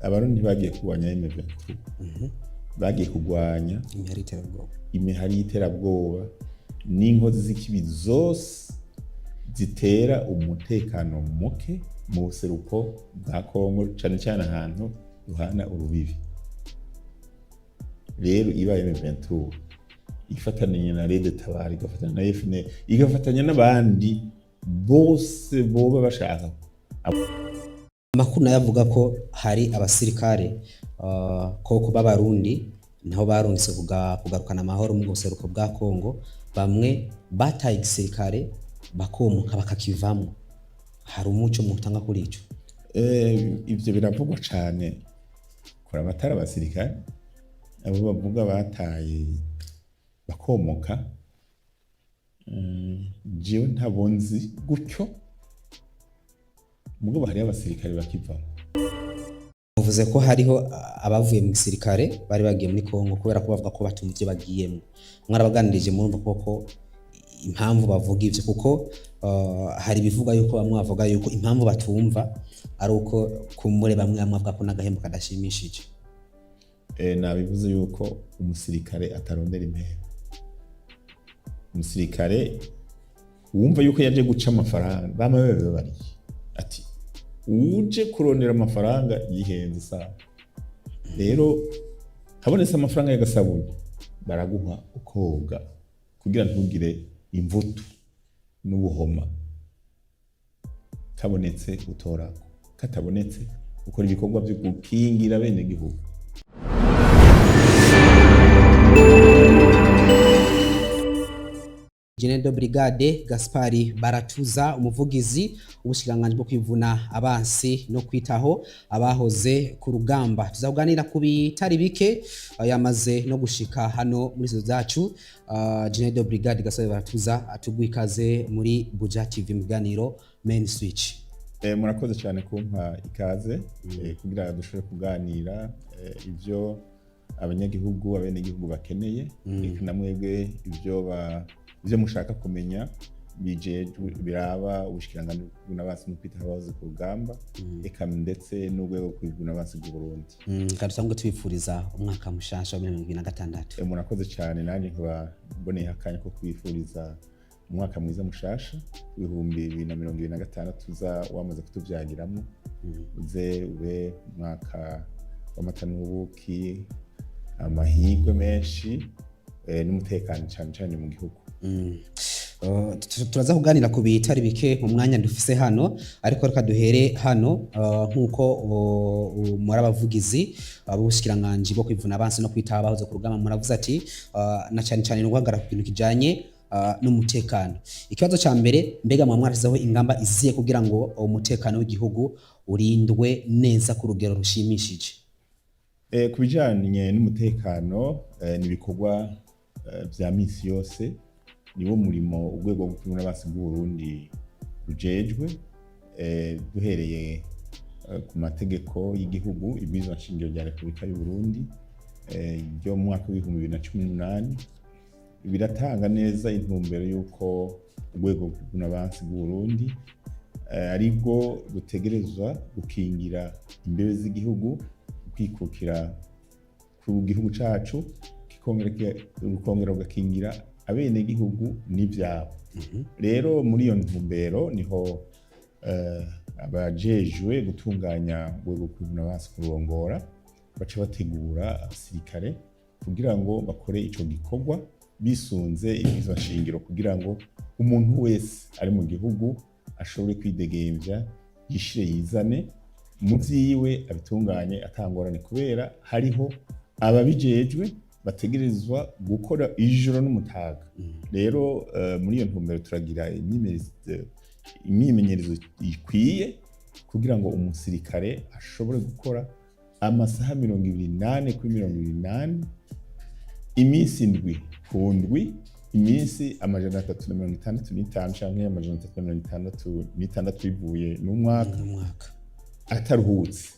abarundi bagiye kurwanya M23 bagiye kurwanya imihari y'iterabwoba n'inkozi z'ikibi zose zitera umutekano muke mu buseruko bwa Kongo cyane cyane ahantu ruhana urubibi. Rero ibaye M23 ifatanya na Red Tabara, igafatanya na FNL, igafatanya n'abandi bose boba bashaka. Amakuru yavuga ko hari abasirikare koko b'abarundi naho barunditse kugarukana amahoro mu buseruko bwa Kongo, bamwe bataye igisirikare bakomuka bakakivamo. Hari umuco mutanga kuri ico? Ivyo biravugwa cyane kora abatari abasirikare, abo bavuga bataye bakomoka. Jewe ntabonzi gutyo, mugabo hari abasirikare bakivamo. Uvuze ko hariho abavuye mu gisirikare bari bagiye muri Kongo kubera ko bavuga ko batumvye bagiyemo. Mwarabaganirije murumva koko impamvu bavuga ivyo? Kuko hari bivuga yuko bamwe bavuga yuko impamvu batumva ari uko kumure bamwe bavuga ko n'agahembo kadashimishije. Nabivuze yuko umusirikare atarondera impembo. Umusirikare wumva yuko yaje guca amafaranga bamwe bari ati uje kurondera amafaranga yihenze sana. Rero habonetse amafaranga y'agasabuni baraguha ukoga kugira ntugire imvutu n'ubuhoma. Kabonetse utorako, katabonetse ukora ibikorwa byo gukingira bene gihugu. General de Brigade Gaspari Baratuza, umuvugizi w'ubushikiranganje bwo kwivuna abansi no kwitaho abahoze ku rugamba. Tuzaganira ku bitari bike yamaze no gushika hano muri zo zacu. General de Brigade Gaspari Baratuza atugwikaze muri Buja TV mu biganiro Main Switch. Murakoze cyane kumpa ikaze kugira dushobore kuganira ivyo abanyagihugu abenegihugu bakeneye, namwebwe ivyo mushaka kumenya biraba ubushikiranganje bw'abansi no kwitaho abahoze ku rugamba, eka ndetse n'urwego kwivuna abansi bw'u Burundi. Kadusanzwe twifuriza umwaka mushasha wa 2026. Murakoze cyane, nanjye nkaba mboneye akanya ko kwifuriza umwaka mwiza mushasha 2026 uza wamaze kutuvyagiramo, uze ube umwaka w'amata n'ubuki, amahirwe menshi n'umutekano cyane cyane mu gihugu. Turaza kuganira ku bitari bike mu mwanya dufise hano, ariko reka duhere hano nkuko muri abavugizi b'ubushikiranganje bwo kwivuna abansi no kwitaho abahoze ku rugamba muravuze ati na cyane cyane n'ugwagara ku bintu kijanye n'umutekano. Ikibazo ca mbere, mbega mwamwarazeho ingamba iziye kugira ngo umutekano w'igihugu urindwe neza ku rugero rushimishije? Kubijanye n'umutekano n'ibikorwa vya misi yose, niwo murimo urwego rwo kwivuna abansi bw'u Burundi rujejwe, duhereye ku mategeko y'igihugu, ibwirizwa nshingiro rya Repubulika y'u Burundi ryo mu mwaka w'2018 biratanga neza intumbero y'uko urwego rwo kwivuna abansi bw'u Burundi aribwo rutegerezwa gukingira imbibe z'igihugu, kwikukira ku gihugu cacu, kikongera ugakingira abene gihugu n'ivyabo. Rero muri iyo ntumbero niho abajejwe gutunganya urwego kwivuna abansi kurongora baca bategura abasirikare kugira ngo bakore ico gikorwa bisunze ibwirizwa nshingiro, kugira ngo umuntu wese ari mu gihugu ashobore kwidegemvya, yishire yizane mu vyiwe, abitunganye atangorane, kubera hariho ababijejwe bategerezwa gukora ijoro n'umutaga. Rero muri iyo ntumbero turagira imyimenyerezo ikwiye kugira ngo umusirikare ashobore gukora amasaha 28 kuri 28, iminsi ndwi ku ndwi, iminsi 365 canke 366 bivuye n'umwaka ataruhutse.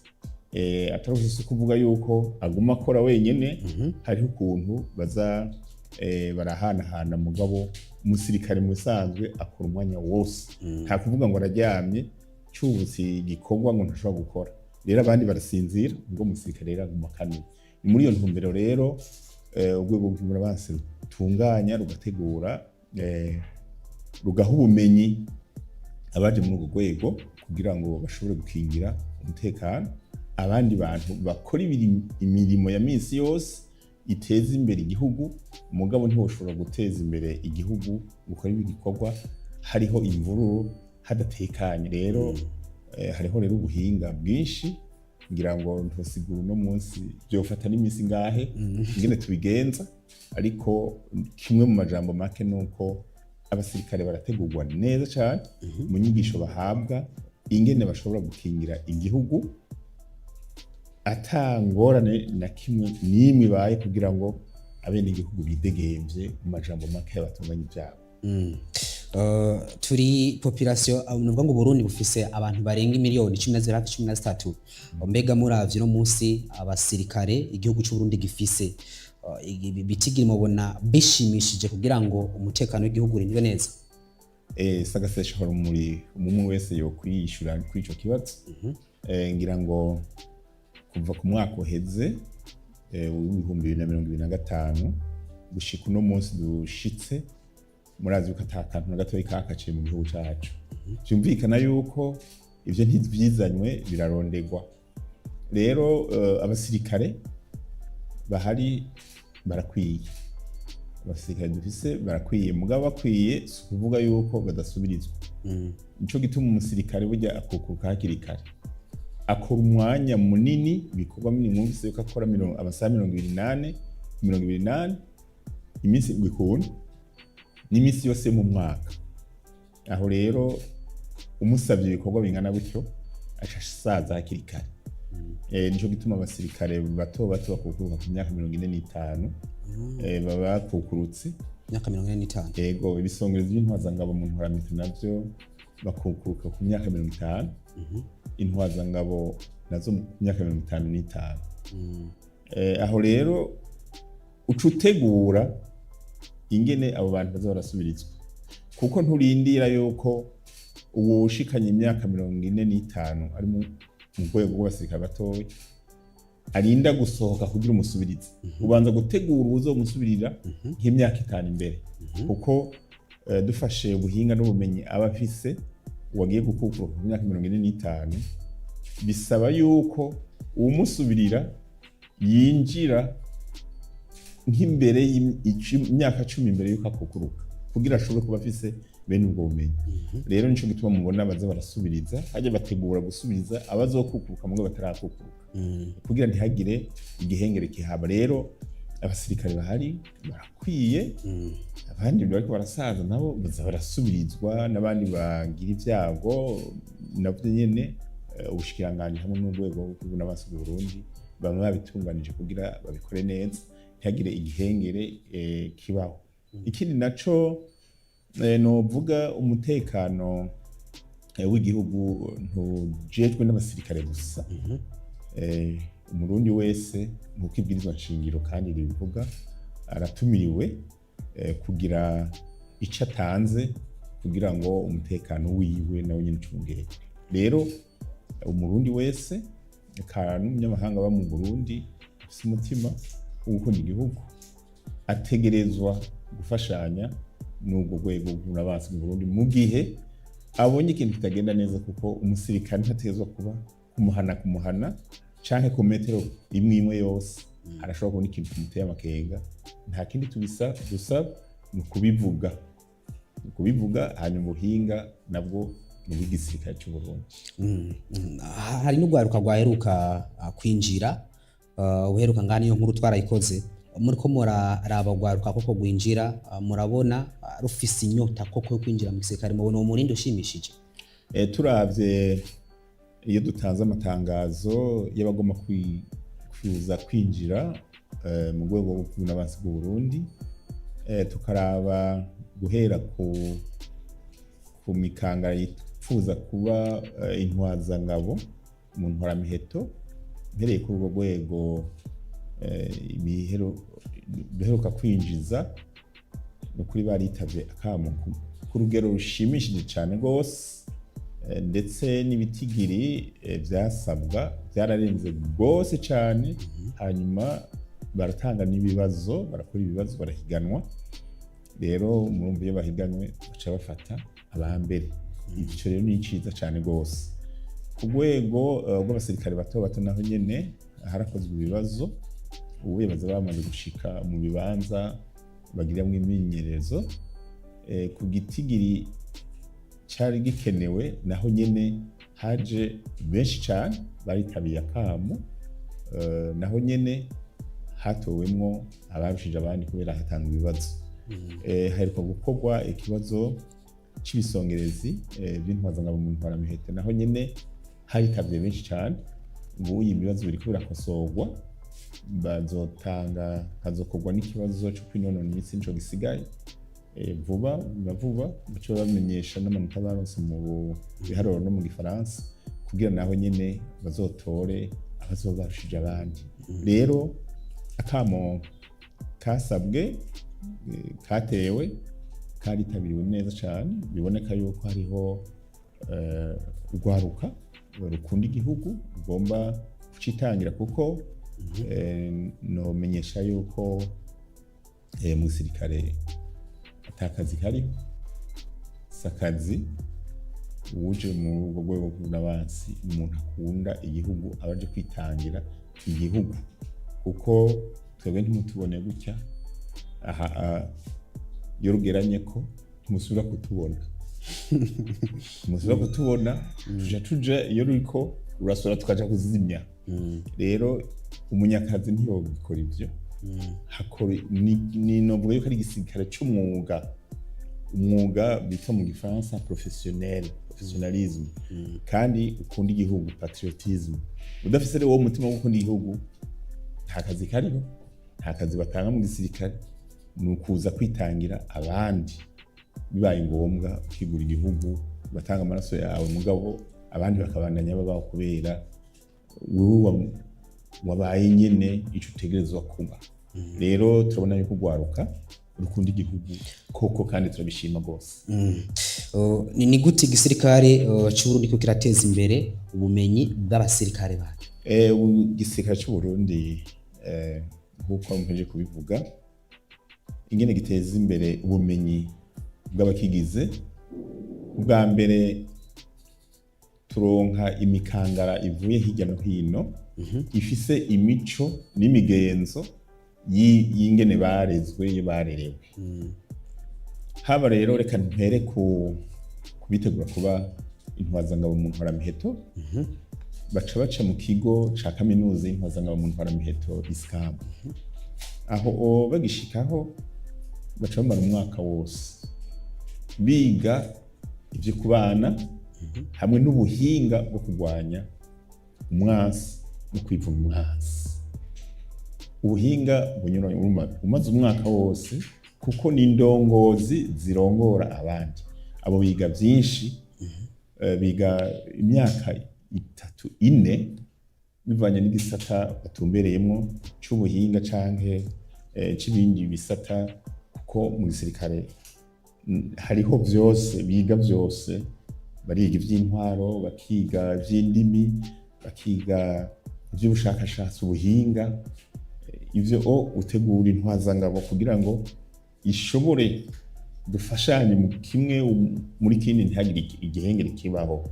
Ataruhutse kuvuga yuko aguma akora wenyene, hariho ukuntu baza barahanahana, mugabo umusirikare mu bisanzwe akora umwanya wose, nta kuvuga ngo araryamye cyubutse igikorwa ngo ntashobora gukora. rero abandi barasinzira ubwo umusirikare rero aguma akanuye. Ni muri iyo ntumbero rero urwego rw'abansi rutunganya rugategura rugaha ubumenyi abaje muri urwo rwego kugira ngo bashobore gukingira umutekano abandi bantu bakora imirimo ya minsi yose iteza imbere igihugu, mugabo ntiwoshobora guteza imbere igihugu gukora ibikorwa hariho imvururu hadatekanye. Rero hariho rero ubuhinga bwinshi ngira ngo ntosigura uno munsi byofata n'iminsi ngahe ingene tubigenza, ariko kimwe mu majambo make nuko abasirikare barategurwa neza cyane mu nyigisho bahabwa ingene bashobora gukingira igihugu atangorane na kimwe n'imwe ibaye kugira ngo abene igihugu bidegemvye mu majambo make y'abatunganya ivyabo. Turi population nuvuga ngo Burundi bufise abantu barenga miliyoni 13 mbega muravye no munsi abasirikare igihugu cy'u Burundi gifise bitigiri mubona bishimishije kugira ngo umutekano w'igihugu urindwe neza. Sagasesha horo muri umwe wese yo kwiyishura kuri ico kibazo. Ngira ngo kuva ku mwaka uheze w'ibihumbi 2025 gushika uno munsi dushitse murazi yuko atakantu na gatoyi kakaciye mu gihugu cyacu. Byumvikana yuko ivyo ntivyizanywe birarondegwa. Rero abasirikare bahari barakwiye, abasirikare dufise barakwiye, mugabo bakwiye si kuvuga yuko badasubirizwa. Nico gituma umusirikare burya akukuruka hakiri kare, akora umwanya munini ibikorwa mwumvise yuko akora amasaha 28 iminsi igikunda n'imisi yose mu mwaka. Aho rero umusavye ibikorwa bingana gutyo aca saza hakiri kare. Nico gituma abasirikare bato bato bakukuruka ku myaka 45 baba bakukurutse myaka 45. Yego, ibisongerezi by'intwazangabo mu nkoramiti navyo bakukuruka ku myaka 50. Intwazangabo nazo mu myaka 55. Aho rero ucutegura ingene abo bantu baza barasubirizwa, kuko nturindira yuko uwoshikanye imyaka 45 ari mu rwego rw'abasirikare batoya arinda gusohoka kugira umusubirize. Ubanza gutegura uzomusubirira nk'imyaka 5 imbere, kuko dufashe ubuhinga n'ubumenyi abafise wagiye gukukuruka ku myaka 45 bisaba yuko umusubirira yinjira nk'imbere y'imyaka 10 imbere yuko akukuruka kugira ashobore kuba afise bene ubwo bumenyi. Rero nico gituma mubona baza barasubiriza, haje bategura gusubiriza abazokukuruka mugabo batarakukuruka kugira ntihagire igihengere kihaba. Rero abasirikare bahari barakwiye, abandi bariko barasaza nabo baza barasubirizwa, n'abandi bagira ivyago navyo nyene ubushikiranganje hamwe n'urwego rw'abansi mu Burundi bamwe babitunganije kugira babikore neza ntihagire igihengere kibaho. Ikindi naco novuga umutekano w'igihugu ntujejwe n'abasirikare gusa. Umurundi wese nk'uko ibwirizwa nshingiro kandi ribivuga aratumiriwe kugira ico atanze kugira ngo umutekano wiwe nawe nyene ucungere. Rero umurundi wese eka n'umunyamahanga ba mu Burundi afise umutima wo gukunda igihugu ategerezwa gufashanya n'ubwo rwego rw'abansi mu Burundi mu gihe abonye ikintu kitagenda neza, kuko umusirikare ntategezwa kuba kumuhana canke ku metero imwe yose arashobora kubona ikintu kimuteye amakenga. Nta kindi dusaba ni ukubivuga hanyuma ubuhinga nabwo n'ubw'igisirikare cy'u Burundi. Hari n'urwaruka rwaheruka kwinjira uheruka ngana iyo nkuru twarayikoze muriko muraraba rwaruka koko gwinjira murabona rufise inyota koko yo kwinjira mu gisirikare mubona umurindi ushimishije? Turavye iyo dutanze amatangazo y'abagomba kwifuza kwinjira mu rwego rw'abansi bw'u Burundi, tukaraba guhera ku mikanga yifuza kuba intwazangabo mu ntwaramiheto, mpereye kuri urwo rwego biheruka kwinjiza no kuri baritavye akamo ku rugero rushimishije cyane rwose. ndetse n'ibitigiri vyasabwa vyararenze rwose cane. Hanyuma baratanga n'ibibazo, barakora ibibazo, barahiganwa. Rero murumva iyo bahiganwe baca bafata abambere. Ico rero ni ciza cane rwose. Ku rwego rw'abasirikare bato bato naho nyene harakozwe ibibazo, ubu baza bamaze gushika mu bibanza bagiriramwo imyimenyerezo. Ku gitigiri cari gikenewe naho nyene haje benshi cane baritabiye akamo, naho nyene hatowemwo abarushije abandi kubera hatanga ibibazo. Haheruka gukorwa ikibazo c'ibisongerezi vy'intwazangabo mu ntwaramiheto, naho nyene haritavye benshi cane. Ubu ibibazo biriko birakosorwa, hazokorwa n'ikibazo co kwinonora imitsi nico gisigaye. Vuba baca bamenyesha n'amanota baronse mu biharuro no mu gifaransa kugira naho nyene bazotore abazoba barushije abandi. Rero akamo kasabwe katewe karitabiriwe neza cane, biboneka yuko hariho urwaruka rukunda igihugu rugomba kucitangira, kuko nomenyesha yuko mu gisirikare atakazi kariho, sakazi. Uje mu rwego rw'abansi umuntu akunda igihugu abaje kwitangira igihugu, kuko twebwe ntimutubone gutya aha iyo rugeranye ko tumusubira kutubona tuja iyo ruriko urasura tukaja kuzimya. Rero umunyakazi ntiyobikora ivyo, novuga yuko ari igisirikare c'umwuga, umwuga bita mu gifaransa professionnalisme, kandi ukunda igihugu, patriotisme. Udafise rero uwo mutima wo gukunda igihugu, nta kazi kariho, nta kazi batanga mu gisirikare. Ni ukuza kwitangira abandi, bibaye ngombwa ukigura igihugu, batanga amaraso yawe, mugabo abandi bakabandanya babaho kubera wewe wabaye nyene ico utegerezwa kuba. Rero turabona yuko urwaruka rukunda igihugu koko, kandi turabishima rwose. Ni gute igisirikare c'Uburundi ko kirateza imbere ubumenyi bw'abasirikare bacu? Igisirikare c'Uburundi nk'uko mpejeje kubivuga, ingene giteza imbere ubumenyi bw'abakigize. Ubwa mbere turonka imikangara ivuye hirya no hino, ifise imico n'imigenzo y'ingene barezwe, iyo barerewe. Haba rero reka mpere kubitegura kuba intwazangabo mu ntwaramiheto. Baca mu kigo ca kaminuza y'intwazangabo mu ntwaramiheto ISCAM. Aho bagishikaho baca bamara umwaka wose biga ivyo kubana hamwe n'ubuhinga bwo kurwanya umwansi no kwivuna umwansi. Ubuhinga bunyuranye umaze umwaka wose, kuko ni indongozi zirongora abandi. Abo biga vyinshi, biga imyaka 3-4 bivanye n'igisata batumbereyemwo c'ubuhinga canke c'ibindi bisata, kuko mu gisirikare hariho vyose, biga vyose. Bariga ivy'intwaro, bakiga ivy'indimi, bakiga ivy'ubushakashatsi, ubuhinga. Ivyo utegura intwazangabo kugira ngo ishobore dufashanye mu kimwe muri kindi, ntihagire igihengere kibaho.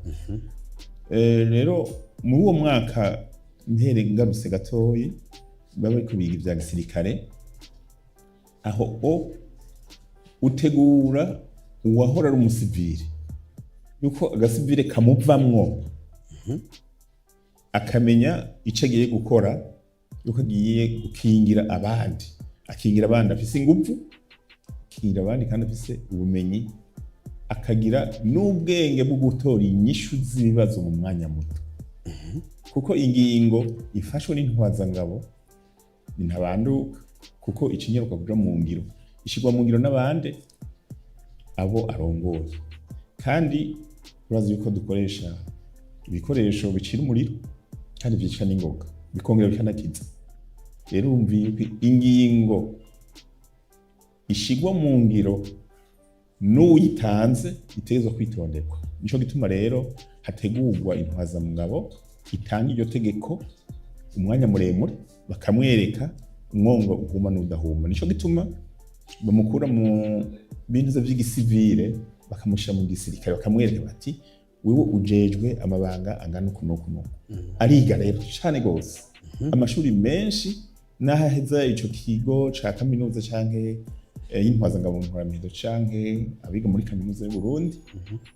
Rero muri uwo mwaka ntere ngarutse gatoyi, baba bariko biga ivya gisirikare, aho utegura uwahora ari umusivili, yuko agasivile kamuvamwo, akamenya ico agiye gukora, yuko agiye gukingira abandi, akingira abandi afise inguvu, akingira abandi kandi afise ubumenyi, akagira n'ubwenge bwo gutora inyishu z'ibibazo mu mwanya muto. Kuko ingingo ifashwe n'intwazangabo ni ntabanduka, kuko icinyaruka kuja mu ngiro, ishigwa mu ngiro n'abandi abo arongoye. Kandi urazi yuko dukoresha ibikoresho bicira umuriro kandi vyica n'ingoga, bikongera bikanakiza. Rero umva ingingo ishigwa mu ngiro n'uyitanze itegerezwa kwitonderwa. Nico gituma rero hategurwa intwazamugabo itanga iryo tegeko umwanya muremure, bakamwereka umwongo uhuma n'udahuma. Nico gituma bamukura mu bintu vy'igisivile bakamushira mu gisirikare, bakamwereka bati wewe ujejwe amabanga angana uku n'uku n'uku. Ariga rero cane gose amashuri menshi n'ahaheza ico kigo ca kaminuza canke y'intwazangabo nkoramiheto canke abiga muri kaminuza y'u Burundi.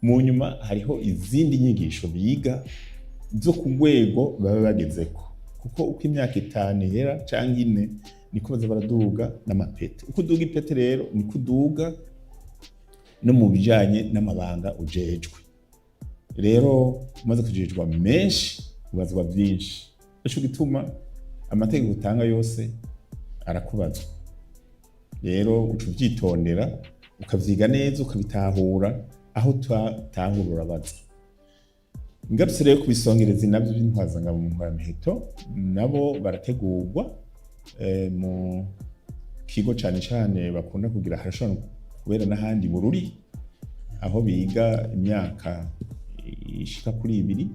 Mu nyuma hariho izindi nyigisho biga zo ku rwego baba bagezeko, kuko uko imyaka 5 yera canke 4 niko baza baraduga n'amapete. Uko uduga ipete rero niko uduga no mu bijanye n'amabanga ujejwe. Rero umaze kujejwa menshi ubazwa byinshi, nico gituma amategeko utanga yose arakubazwa. Rero uca uvyitondera ukavyiga neza ukabitahura aho utahura urabaza. Ngarutse rero kubisongereza navyo by'intwazangabo mu nkoramiheto, nabo barategurwa mu kigo cane cane bakunda kugira harashobora kubera n'ahandi Bururi, aho biga imyaka ishika kuri 2.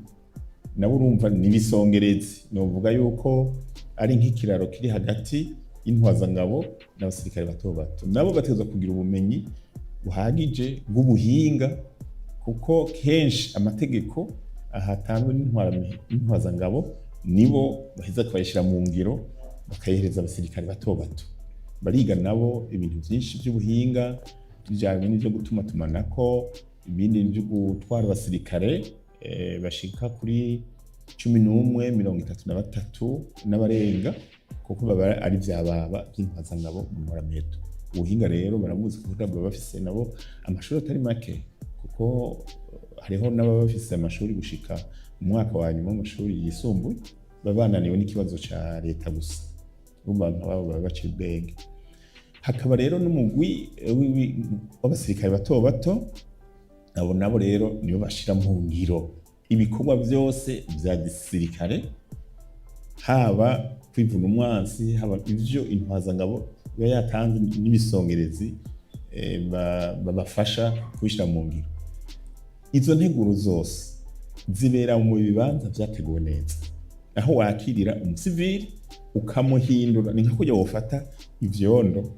Nabo urumva n'ibisongerezi, novuga yuko ari nk'ikiraro kiri hagati y'intwazangabo n'abasirikare bato bato. Nabo bategezwa kugira ubumenyi buhagije bw'ubuhinga, kuko kenshi amategeko ahatanzwe n'intwazangabo nibo baheza kwayishira mu ngiro bakayihereza abasirikare bato bato. Bariga nabo ibintu vyinshi by'ubuhinga bijanye n'ivyo gutuma tumanako, ibindi byo gutwara abasirikare bashika kuri 11-33 n'abarenga, kuko baba ari vyababa by'intwazangabo mu nkoramiheto. Ubuhinga rero barabuzi kuvuga baba bafise nabo amashuri atari make, kuko hariho n'ababa bafise amashuri gushika mu mwaka wa nyuma w'amashuri yisumbuye babananiwe n'ikibazo ca leta gusa, urumva nk'abo baba baciye ubwenge. Hakaba rero n'umugwi w'abasirikare bato bato, abo nabo rero nibo bashira mu ngiro ibikorwa vyose vya gisirikare, haba kwivuna umwansi, haba ivyo intwazangabo biba yatanze n'ibisongerezi babafasha kubishira mu ngiro. Izo nteguro zose zibera mu bibanza vyateguwe neza, aho wakirira umusivili ukamuhindura. Ni nka kujya wofata ivyondo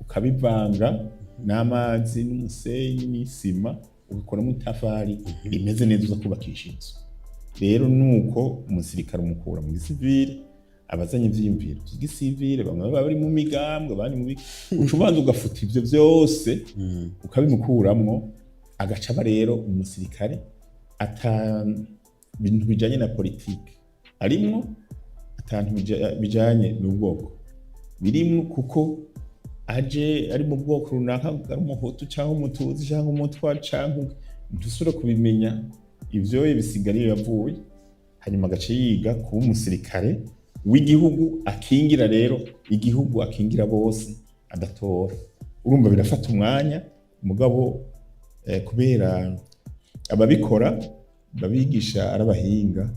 ukabivanga n'amazi n'umusenyi n'isima ugakoramo itafari rimeze neza uza kubakisha inzu. Rero nuko umusirikare umukura mu gisivili, abazanye ivyiyumviro by'igisivili, bamwe baba bari mu migambwe, abandi mu ucubanza ugafuta ivyo vyose ukabimukuramwo, agaca aba rero umusirikare ata bintu bijanye na politike arimwo, atantu bijanye n'ubwoko birimwo, kuko aje ari mu bwoko runaka, ari umuhutu cyangwa umututsi cyangwa umutwa cyangwa ntusura kubimenya, ivyo bisigariye yavuye. Hanyuma agace yiga kuba umusirikare w'igihugu, akingira rero igihugu, akingira bose adatora. Urumva birafata umwanya mugabo, kubera ababikora babigisha arabahinga,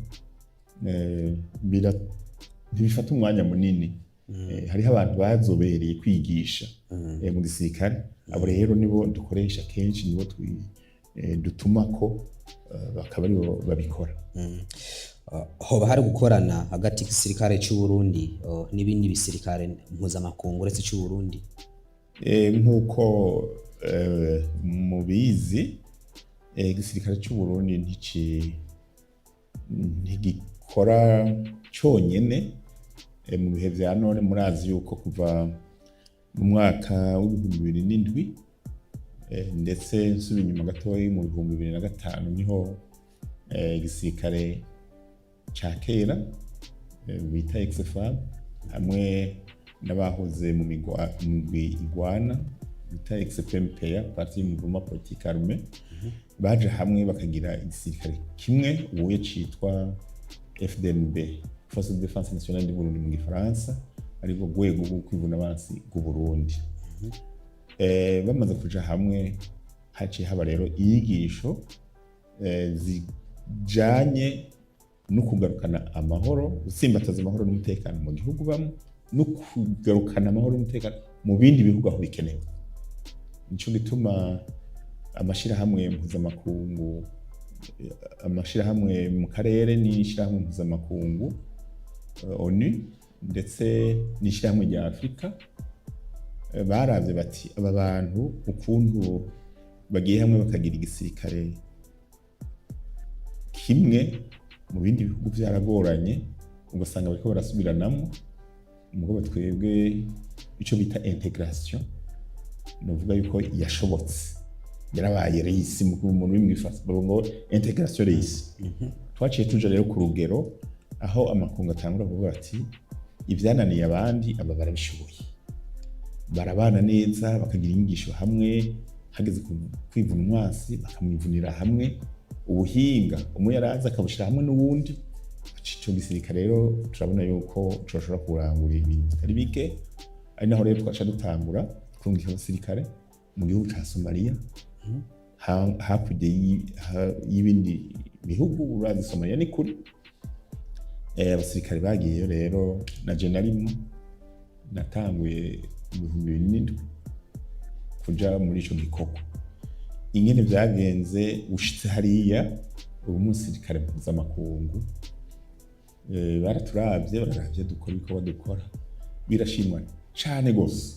ntibifata umwanya munini. Hariho abantu bazobereye kwigisha mu gisirikare, abo rero nibo dukoresha kenshi, nibo dutumako bakaba aribo babikora. Hoba hari gukorana hagati y'igisirikare cy'u Burundi n'ibindi bisirikare mpuzamakungu uretse cy'u Burundi? Nk'uko mubizi, igisirikare cy'u Burundi ntigikora cyonyene. Mu bihe vya none murazi yuko kuva mu mwaka w'2007 ndetse nsubi inyuma gatoyi mu 2005 niho igisirikare ca kera bita XFAB hamwe n'abahoze mu migwi igwana bita XPMPA, Parti Mouvement Politique Armé, baje hamwe bakagira igisirikare kimwe ubuye citwa FDNB, Force de Défense Nationale du Burundi mu Gifaransa, ariko rwego rwo kwivuna abansi bw'u Burundi. Bamaze kuja hamwe, haciye haba rero inyigisho zijanye no kugarukana amahoro, gutsimbataza amahoro n'umutekano mu gihugu bamwe, no kugarukana amahoro n'umutekano mu bindi bihugu aho bikenewe. Nico gituma amashirahamwe mpuzamakungu, amashirahamwe mu karere n'ishirahamwe mpuzamakungu ONU ndetse n'ishirahamwe rya Afrika baravye bati aba bantu ukuntu bagiye hamwe bakagira igisirikare kimwe mu bindi bihugu vyaragoranye ugasanga bariko barasubiranamwo umugabo twebwe ico bita integration novuga yuko yashobotse yarabaye reisi mu rurimi rw'igifaransa ngo integration reisi. Twaciye tuja rero ku rugero aho amakungu atangura kuvuga ati ivyananiye abandi aba barabishoboye, barabana neza bakagira inyigisho hamwe, hageze kwivuna umwasi bakamwivunira hamwe, ubuhinga umwe yaraza akabushira hamwe n'uwundi. Ico gisirikare rero turabona yuko coshobora kurangura ibintu bitari bike, ari naho rero twaca dutangura kurungika abasirikare mu gihugu ca Somalia hakurya y'ibindi bihugu. Urazi Somalia ni kuri, abasirikare bagiyeyo rero naje narimwo, natanguye mu 2007 kuja muri ico gikorwa. Ingene vyagenze ushitse hariya ubu musirikare mpuzamakungu bararavye dukora ibikorwa dukora, birashimwa cane gose,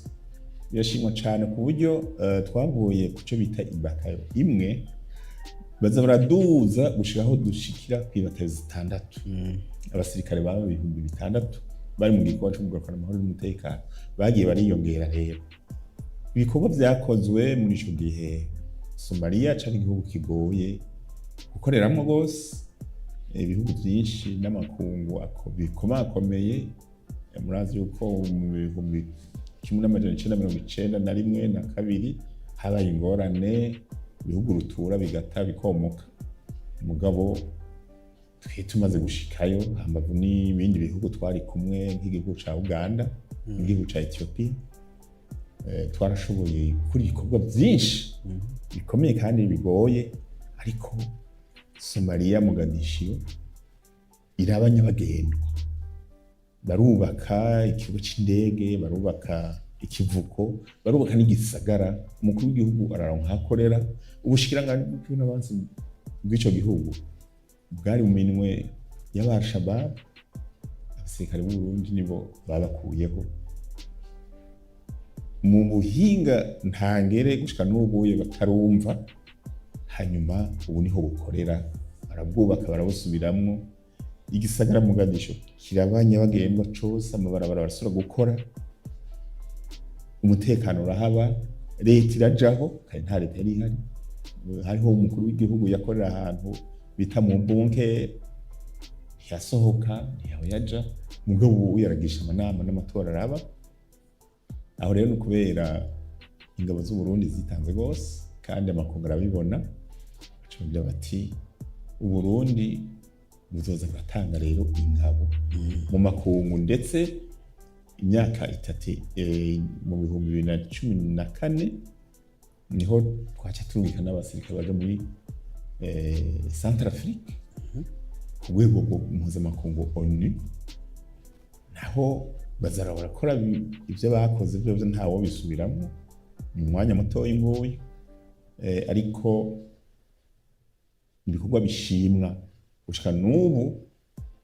birashimwa cane ku buryo twavuye kuco bita ibatayo imwe baza baraduza gushiraho dushikira kw'ibatayo 6. Abasirikare baba 6,000 bari mu gikorwa cyo kugarukana amahoro n'umutekano bagiye bariyongera. Rero ibikorwa vyakozwe muri ico gihe Somalia cari igihugu kigoye gukoreramwo gose, ibihugu vyinshi n'amakungu bikomakomeye. Murazi yuko mu bihumbi 1991 na 2 habaye ingorane, ibihugu rutura bigata bikomoka. Mugabo twe tumaze gushikayo hambavu n'ibindi bihugu twari kumwe nk'igihugu ca Uganda n'igihugu ca Ethiopia, twarashoboye gukora ibikorwa vyinshi bikomeye kandi bigoye. Ariko Somalia Mogadishu iraba nyabagendwa, barubaka ikibuga c'indege, barubaka ikivuko, barubaka n'igisagara. Umukuru w'igihugu araronka hakorera. Ubushikiranganji n'abansi bw'ico gihugu bwari mu minwe y'Al-Shabaab. Abasirikare b'u Burundi nibo babakuyeho mu buhinga ntangere gushika n'ubuye batarumva. Hanyuma ubu niho bukorera, barabwubaka barabusubiramwo. Igisagara Mogadishu kiraba nyabagendwa cose, amabarabara barasubira gukora, umutekano urahaba, leta irajaho kandi nta leta yari ihari. Hariho umukuru w'igihugu yakorera ahantu bita mu bunke, ntiyasohoka ntiyaho yaja, mugabo ubu yaragisha amanama n'amatora araba. Aho rero ni kubera ingabo z'u Burundi zitanze gose kandi amakungu arabibona, baca bati u Burundi buzoza buratanga rero ingabo mu makungu. Ndetse imyaka 3 mu 2014 niho twaca turungika n'abasirikare baje muri Centrafrique ku rwego mpuzamakungu ONU, naho bazara barakora ivyo bakoze byo ntawo bisubiramo mu mwanya muto w'inguyu. Ariko ibikorwa bishimwa gushika n'ubu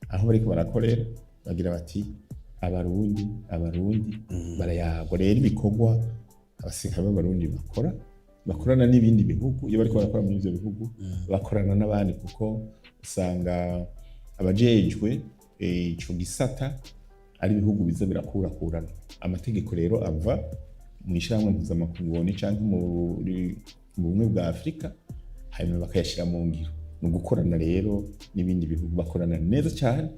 aho bariko barakorera bagira bati abarundi barayagwa. Rero ibikorwa abasirikare b'abarundi bakorana n'ibindi bihugu, iyo bariko barakora muri ivyo bihugu bakorana n'abandi, kuko usanga abajejwe ico gisata ari ibihugu biza birakurakurana. Amategeko rero ava mu ishirahamwe mpuzamakungu canke mu bumwe bwa Afrika, hanyuma bakayashira mu ngiro. Ni ugukorana rero n'ibindi bihugu, bakorana neza cyane,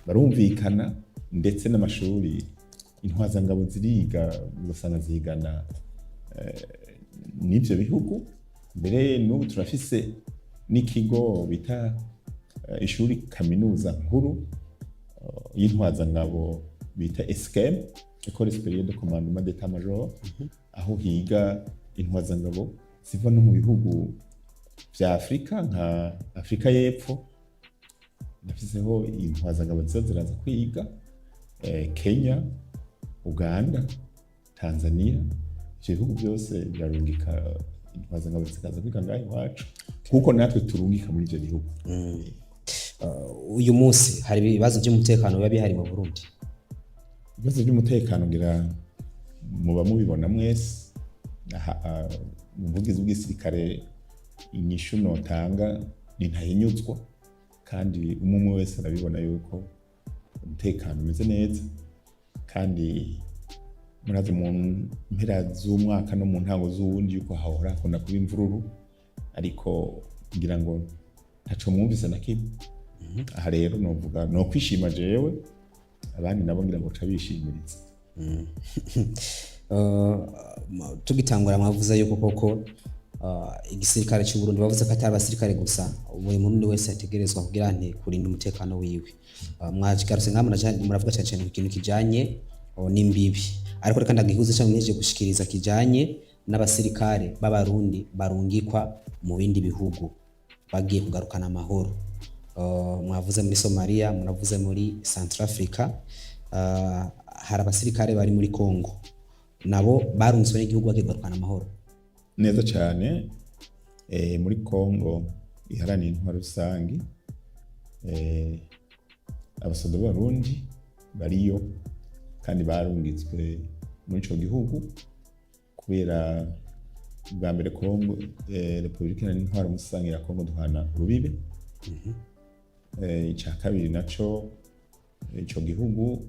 barumvikana. Ndetse n'amashuri intwazangabo ziriga, ugasanga zigana n'ivyo bihugu. Mbere n'ubu turafise n'ikigo bita ishuri kaminuza nkuru y'intwazangabo bita ESCEM, École supérieure de commandement d'état-major, aho higa intwazangabo ziva no mu bihugu vya Afrika nka Afrika y'Epfo. Nafiseho intwazangabo ziraza kwiga Kenya, Uganda, Tanzania. Ivyo bihugu byose birarungika intwazangabo zikaza kwiga ngaho iwacu kuko natwe turungika muri ivyo bihugu. Uyu munsi hari ibibazo by'umutekano biba bihari mu Burundi? Ibibazo by'umutekano ngira muba mubibona mwese, umuvugizi w'igisirikare inyishu notanga ni ntahinyuzwa, kandi umwe wese arabibona yuko umutekano umeze neza, kandi murazi mu mpera z'umwaka no mu ntango z'uwundi yuko hahora hakunda kuba imvururu, ariko ngira ngo ntaco mwumvise na kimwe. Aha rero novuga no kwishima jewe, abandi nabo ngira ngo cabishimiriza. Tugitangura mwavuze yuko koko igisirikare cy'u Burundi bavuze ko atari abasirikare gusa, buri muntu wese yategerezwa kugira nti kurinda umutekano wiwe. Mwajigarutse muravuga cyane ku kintu kijanye n'imbibi, ariko reka ndagihuze cyangwa mweje gushikiriza kijanye n'abasirikare b'abarundi barungikwa mu bindi bihugu bagiye kugarukana amahoro. Mwavuze muri Somalia, muravuze muri Centrafrica, hari abasirikare bari muri Congo nabo barunzwe n'igihugu bagiye kugarukana amahoro. Neza cyane, muri Congo iharanira intwaro rusangi, abasoda b'abarundi bariyo kandi barungitswe muri ico gihugu kubera bwa mbere Congo, Republika Iharanira Intwaro Rusangi ya Congo duhana urubibe. Ica kabiri naco ico gihugu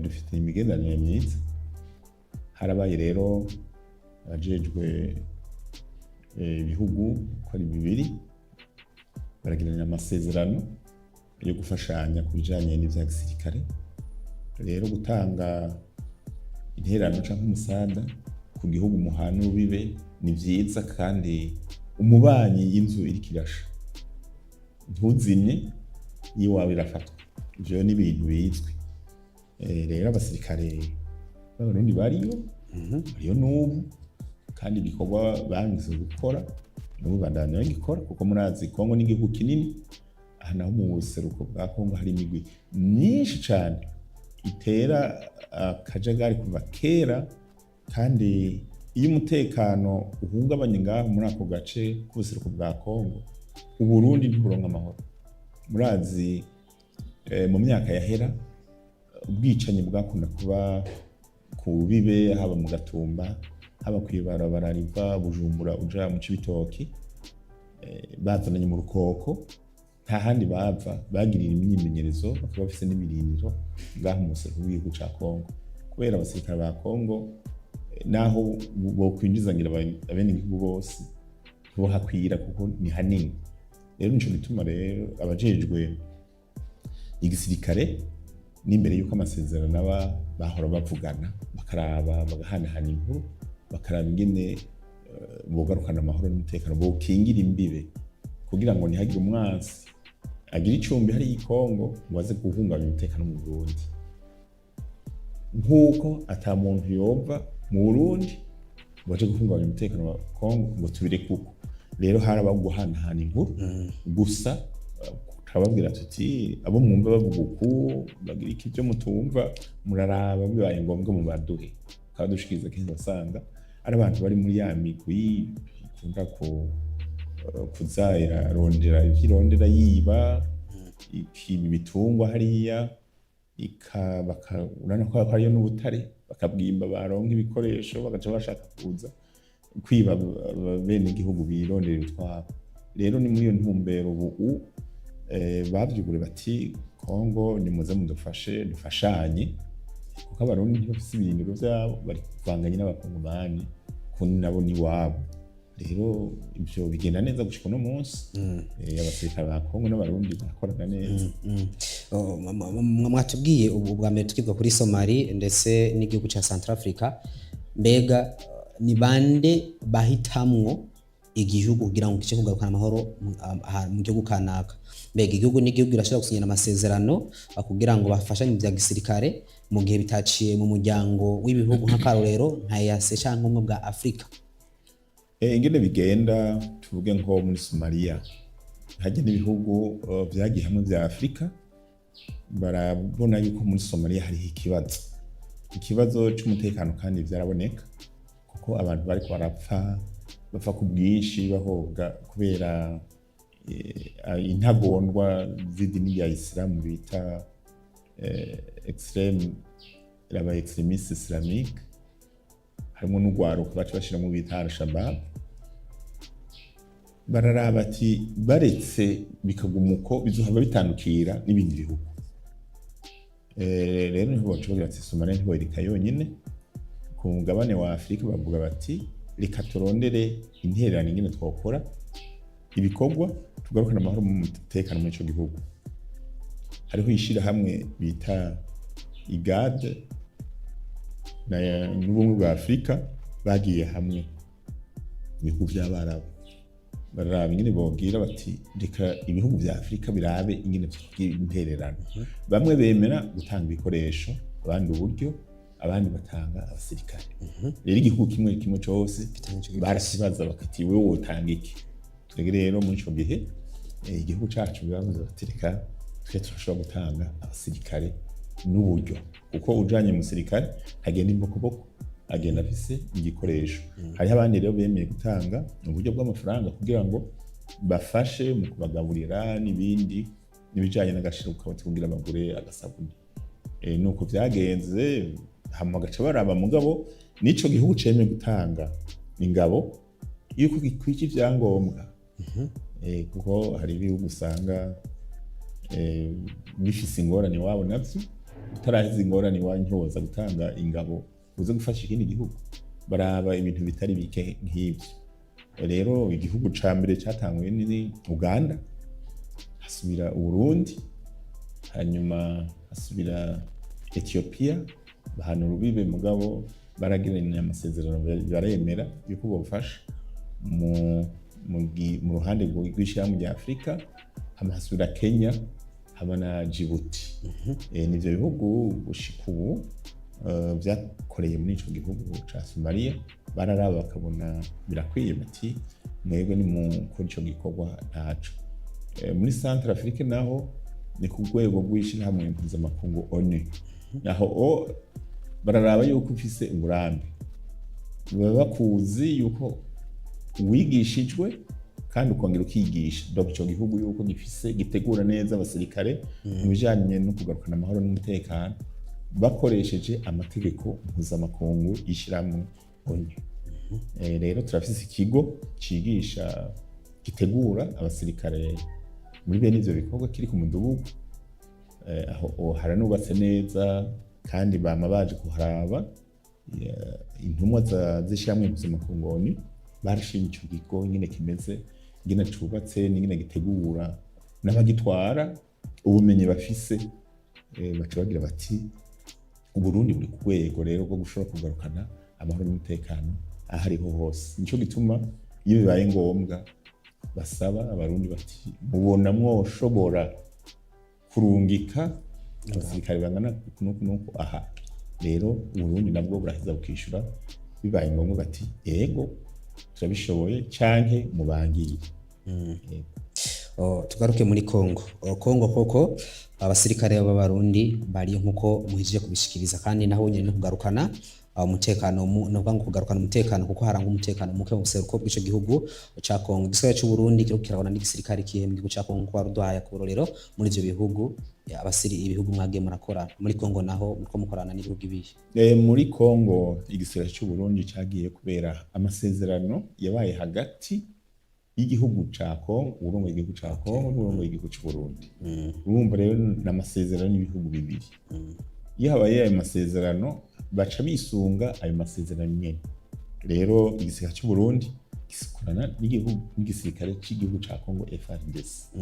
dufite imigenderanire myiza. Harabaye rero abajejwe ibihugu ko ari bibiri baragirana amasezerano yo gufashanya ku bijanye n'ivya gisirikare. Rero gutanga intererano canke umusada ku gihugu muhana urubibe ni vyiza, kandi umubanyi y'inzu iriko irasha ntuzimye yiwawe irafatwa. Ivyo ni ibintu bizwi. Rero abasirikare b'abarundi bariyo n'ubu, kandi ibikorwa bangize gukora n'ubu bandanya bagikora, kuko murazi Congo ni igihugu kinini. Aha naho mu buseruko bwa Congo hari imigwi myinshi cane itera akajagari kuva kera, kandi iyo umutekano uhungabanye ngaho muri ako gace k'ubuseruko bwa Congo, Uburundi ntiburonka amahoro. Murazi mu myaka yahera ubwicanyi bwakunda kuba ku bibe, haba mu Gatumba, haba kw'ibarabara riva Bujumbura uja mu Cibitoki, bazananye mu Rukoko, nta handi bava, bagirira imyimenyerezo, bakaba bafise n'ibirindiro ngaho mu buseruko bw'igihugu ca Congo. Kubera abasirikare ba Congo naho bokwinjiza ngira abenegihugu bose ntibohakwira kuko ni hanini. Rero nico gituma rero abajejwe igisirikare n'imbere yuko amasezerano aba bahora bavugana, bakaraba bagahanahana inkuru, bakaraba ingene bogarukana amahoro n'umutekano, bokingira imbibe kugira ngo ntihagire umwansi agira icumbi hari i Congo ngo aze guhungabanya umutekano mu Burundi, nk'uko ata muntu yova mu Burundi ngo aje guhungabanya umutekano wa Congo ngo tubire kuko. Rero haraba guhanahana inkuru gusa, turababwira tuti abo mwumva bavuga uku bagira iki byo mutumva muraraba, bibaye ngombwa mu baduhe kadushikiriza kenshi basanga ari abantu bari muri ya migwi ikunda kuzaya rondera ivyirondera yiba ikibi bitungwa hariya urana ko hariyo n'ubutare, bakabwimba baronka ibikoresho bagaca bashaka kuza kwiba bene igihugu birondera utwabo. Rero ni muri iyo ntumbero ubu bavyugure bati Congo nimuze mudufashe dufashanye, kuko abarundi ntibafise ibirindiro vyabo, bari kuvanganye n'abakongomani kundi nabo ni wabo. Rero ivyo bigenda neza gushika no munsi. Abasirikare ba Congo n'abarundi barakorana neza. Mwatubwiye ubu bwa mbere tukivuga kuri Somali ndetse n'igihugu ca Centrafrica, mbega ni bande bahitamwo igihugu kugira ngo kice kugarukana amahoro mu gihugu kanaka? Mbega igihugu n'igihugu birashobora gusinyana amasezerano kugira ngo bafashanye mu bya gisirikare mu gihe bitaciye mu muryango w'ibihugu nk'akarorero nka EAC canke ubumwe bwa Afrika? Ingene bigenda tuvuge nko muri Somalia, hajya n'ibihugu vyagiye hamwe vya Afrika barabona yuko muri Somalia hari ikibazo c'umutekano, kandi vyaraboneka kuko abantu bariko barapfa bapfa ku bwinshi bahobwa kubera intagondwa z'idini ya Isilamu bita l'aba extrémiste islamique, harimo n'urwaruka baca bashiramo bita Al-Shabab. Bararaba ati baretse bikaguma uko bizohava bitandukira n'ibindi bihugu. Rero niho bacubagira ati Somalia ntiboyireka yonyine. Ku mugabane wa Afurika bavuga bati reka turondere intererano ingene twakora ibikorwa tugarukana amahoro mu mutekano muri ico gihugu. Hariho ishirahamwe bita IGAD n'ubumwe bwa Afurika bagiye hamwe ibihugu vy'Abarabu, bararaba ingene bogira bati reka ibihugu vya Afurika birabe ingene tugira intererano. Bamwe bemera gutanga ibikoresho, abandi uburyo, abandi batanga abasirikare. Rero igihugu kimwe kimwe cyose barasibaza bakati wewe wotanga iki. Twege rero muri ico gihe igihugu cacu biravuze bati reka twe turashobora gutanga abasirikare n'uburyo, kuko ujanye umusirikare agenda imbokoboko, agenda afise igikoresho. Hariho abandi rero bemeye gutanga uburyo bw'amafaranga kugira ngo bafashe mu kubagaburira n'ibindi n'ibijanye n'agashiro kabati kugira bagure agasabuni. Nuko vyagenze hama gaca baraba mugabo nico gihugu cemeye gutanga ingabo yuko gikwije ivyangombwa. Kuko hari ibihugu usanga bifise ingorane wabo navyo, utarahize ingorane wanyu ntiwoza gutanga ingabo uze gufasha ikindi gihugu. Baraba ibintu bitari bike nk'ivyo. Rero igihugu ca mbere catanguye ni Uganda, hasubira Burundi, hanyuma hasubira Ethiopia, bahana urubibe mugabo baragiranye amasezerano baremera yuko bofasha mu ruhande rw'ishirahamwe rya Afurika. Hama hasubira Kenya, hama na Djibouti. Nivyo bihugu gushika ubu vyakoreye muri ico gihugu ca Somalia. Bararaba bakabona birakwiye bati mwebwe ni mukora ico gikorwa ntaco. Muri Central Africa naho ni ku rwego rw'ishirahamwe mpuzamakungu ONU. Naho bararaba yuko ufise uburambe, baba bakuzi yuko wigishijwe kandi ukongera ukigisha. Donc ico gihugu yuko gifise gitegura neza abasirikare mu bijanye no kugarukana amahoro n'umutekano bakoresheje amategeko mpuzamakungu y'ishirahamwe ONU. Rero turafise ikigo cigisha gitegura abasirikare muri bene ivyo bikorwa kiri ku Mudugudu. Aho haranubatse neza kandi bama baje kuharaba intumwa z'ishirahamwe mpuzamakungu ONU. Barashimye ico kigo nyene kimeze ingene cubatse n'ingene gitegura n'abagitwara ubumenyi bafise. Baca bagira bati Uburundi buri ku rwego rero rwo gushobora kugarukana amahoro n'umutekano ahariho hose. Nico gituma iyo bibaye ngombwa basaba abarundi bati mubona mwoshobora kurungika abasirikare bangana nuko aha. Rero Uburundi nabwo buraheza bukishura bibaye ngombwa bati yego turabishoboye canke mubangiye. Tugaruke muri Kongo. Kongo koko abasirikare b'abarundi bari nkuko muhije kubishikiriza kandi naho nyene no kugarukana umutekano no banga kugarukana umutekano kuko haranga umutekano muke mu buseruko bw'ico gihugu ca Kongo. Igisagara c'u Burundi kiriko kirabona n'igisirikare kihe mu gihugu ca Kongo kwa Rudaya kubororero muri ivyo bihugu ibihugu mwagiye murakora. Muri Kongo naho muriko mukorana n'ibihugu ibihe? Muri Kongo igisagara c'u Burundi cagiye kubera amasezerano yabaye hagati y'igihugu ca Kongo, urongo igihugu ca Kongo n'urongo igihugu c'u Burundi. Urumva rero n'amasezerano y'ibihugu bibiri. Iyo habaye ayo masezerano baca bisunga ayo masezerano nyene. Rero igisagara c'u Burundi gikorana n'igisirikare c'igihugu ca Kongo FARDC.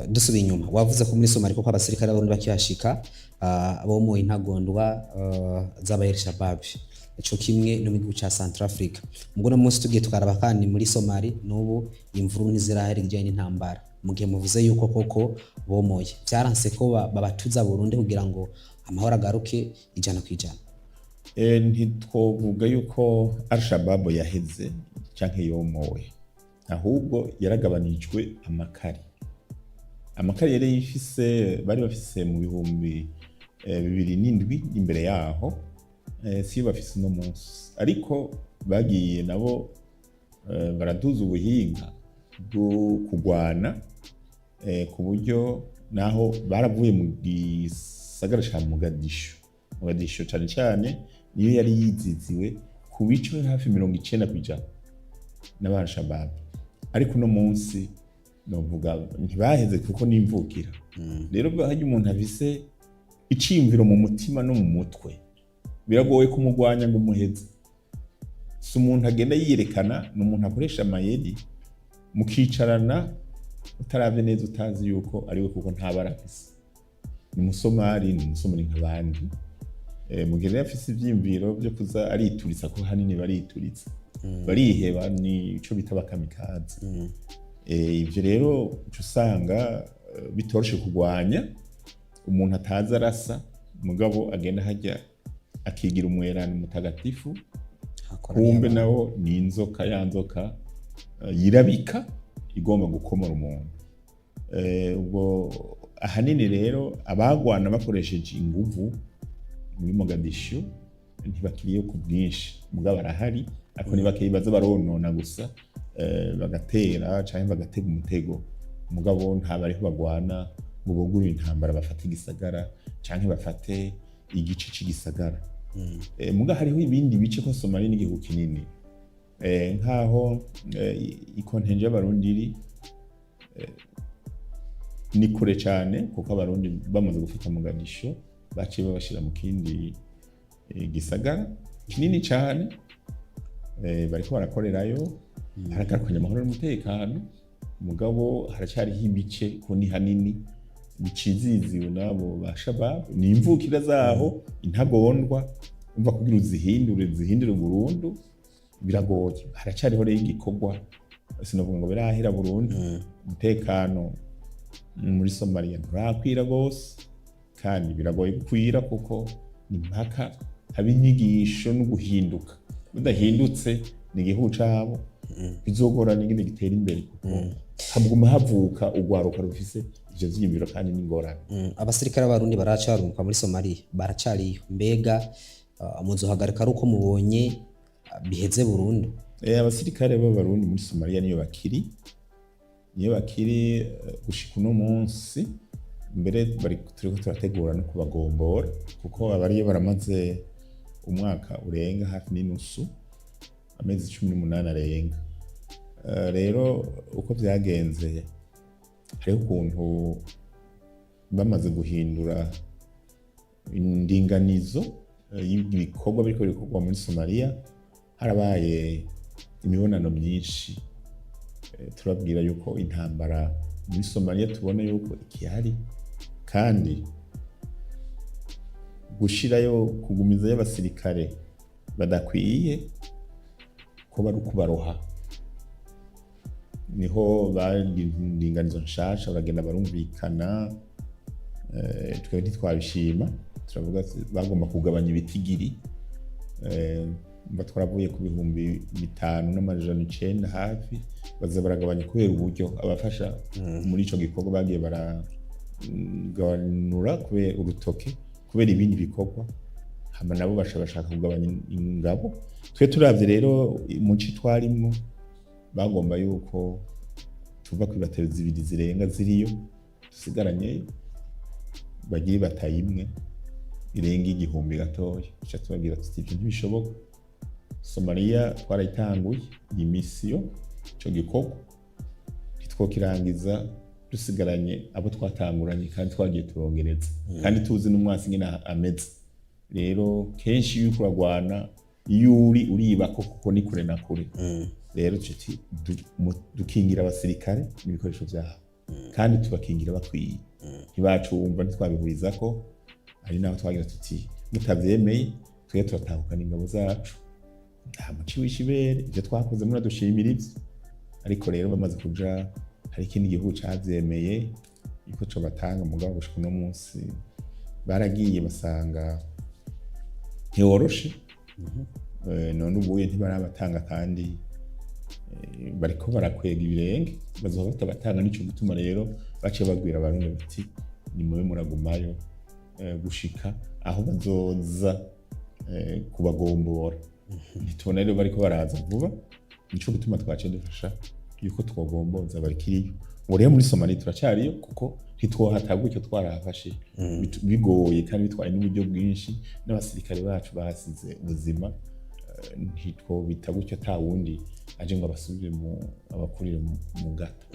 Dusubiye inyuma, wavuze ko muri Somalia koko abasirikare b'Abarundi bakihashika abo mu intagondwa z'aba Al-Shabab. Ico kimwe no mu gihugu ca Central Africa. Mubwo no munsi tugiye tukaraba kandi muri Somalia n'ubu imvuru ntizirahera ijanye n'intambara. Mu gihe muvuze yuko koko bomoye byaranse ko babatuza Burundi kugira ngo amahoro agaruke ijana kwijana. Ntitwovuga yuko Al-Shabab yaheze canke yomowe, ahubwo yaragabanijwe amakari. Amakari yari yifise bari bafise mu bihumbi 2007 imbere yaho, si bafise no munsi, ariko bagiye nabo baraduza ubuhinga bwo kugwana ku buryo naho baravuye mu gisagara ca Mogadisho cane cane niyo yari yiziziwe ku bice hafi 90% n'Abashabab, ariko uno munsi novuga ntibaheze kuko nimvukira. Rero harya umuntu afise iciyumviro mu mutima no mu mutwe biragoye kumugwanya ngo umuheze. Si umuntu agenda yiyerekana, ni umuntu akoresha amayeri mukicarana utaravye neza utazi yuko ariwe kuko ntabara afise. Ni umusomari nk'abandi. Mugihe afise ivyiyumviro vyo kuza arituritsa ko hanini barituritsa. Bariheba ni ico bita bakamikaze. Ivyo rero uca usanga bitoroshe kugwanya umuntu ataza arasa, mugabo agenda hajya akigira umwerano mutagatifu, kumbe nawo ni inzoka, ya nzoka yirabika igomba gukomora umuntu. Ubwo ahanini rero abagwana bakoresheje inguvu muri Mogadisho ntibakiriye ku bwinshi, mugabo barahari, ariko ntibakibaza baronona gusa, bagatera canke bagatega umutego, mugabo ntabariho bagwana ngo bugurure intambara bafate igisagara canke bafate igice c'igisagara. Muga hariho ibindi bice ko Somalia n'igihugu kinini, nkaho ikontenje y'Abarundi iri ni kure cane, kuko Abarundi bamaze gufata Mogadisho baciye babashira mu kindi gisagara kinini cane, bariko barakorerayo, haragarukanye amahoro n'umutekano, mugabo haracyariho ibice ko ni hanini biciziziwe nabo ba Shabab, ni imvukira zaho, intagondwa, umva kugira zihindure burundu biragoye. Haracyariho rero igikorwa, sinovuga ngo birahera burundu. Umutekano muri Somalia nturakwira gose, kandi biragoye gukwira kuko ni mpaka haba inyigisho no guhinduka. Udahindutse ni igihugu cabo bizogorana ingene gitera imbere, kuko haguma havuka urwaruka rufise ivyo vyiyumviro kandi n'ingorane. Abasirikare b'Abarundi baracarunguka muri Somalia, baracariyo. Mbega muzohagarika ari uko mubonye biheze burundu? Abasirikare b'Abarundi muri Somalia niyo bakiri gushika uno munsi. Mbere turiko turategura no kubagombora, kuko abariyo baramaze umwaka urenga hafi n'inusu, amezi 18 arenga. Rero uko vyagenze, hariho ukuntu bamaze guhindura indinganizo y'ibikorwa biriko bikorwa muri Somalia. Harabaye imibonano myinshi, turabwira yuko intambara muri Somalia tubona yuko ikihari, kandi gushirayo kugumiza y'abasirikare badakwiye ko bari kubaroha. Niho indinganizo nshasha baragenda barumvikana, twebwe ntitwabishima, turavuga bagomba kugabanya ibitigiri. Twaravuye ku 5,900 hafi, baza baragabanya kubera uburyo abafasha muri ico gikorwa bagiye baragabanura kubera urutoke, kubera ibindi bikorwa, hama nabo bashaka kugabanya ingabo. Twe turavye rero mu ci twarimwo, bagomba yuko tuva kuri batero zibiri zirenga ziriyo, dusigaranye bagiye batayimwe irenga 1000 gatoya. Tuca tubabwira tuti ivyo ntibishoboka. Somalia twarayitanguye iyi misiyo, ico gikorwa ntitwokirangiza dusigaranye abo twatanguranye, kandi twagiye turongereza, kandi tuzi n'umwasi ngene ameze. Rero kenshi yuko uragwana iyo uriba kuko ni kure na kure. Rero tuti dukingira abasirikare n'ibikoresho vyabo, kandi tubakingira bakwiye. Ntibacumva, ntitwabihuriza ko ari naho twagira tuti mutavyemeye twe turatahukana ingabo zacu, nta muci w'ishibere. Ivyo twakoze muradushimira ivyo, ariko rero bamaze kuja hari ikindi gihugu cavyemeye yuko co batanga, mugabo gushika uno munsi baragiye basanga ntiworoshe. None ubuye ntibarabatanga, kandi bariko barakwega ibirenge, bazoba batabatanga. Nico gituma rero baciye bagwira Abarundi bati ni mube muragumayo gushika aho bazoza kubagombora. Ntitubona rero bariko baraza vuba, nico gituma twaciye dufasha yuko twogomboza barikiriyo. Ubu rero muri Somalia turacyariyo kuko ntitwohatagwa icyo twarahafashe bigoye kandi bitwaye n'uburyo bwinshi, n'abasirikare bacu bahasize ubuzima, ntitwobita gutyo ata wundi aje ngo abasubire abakurire mu gato.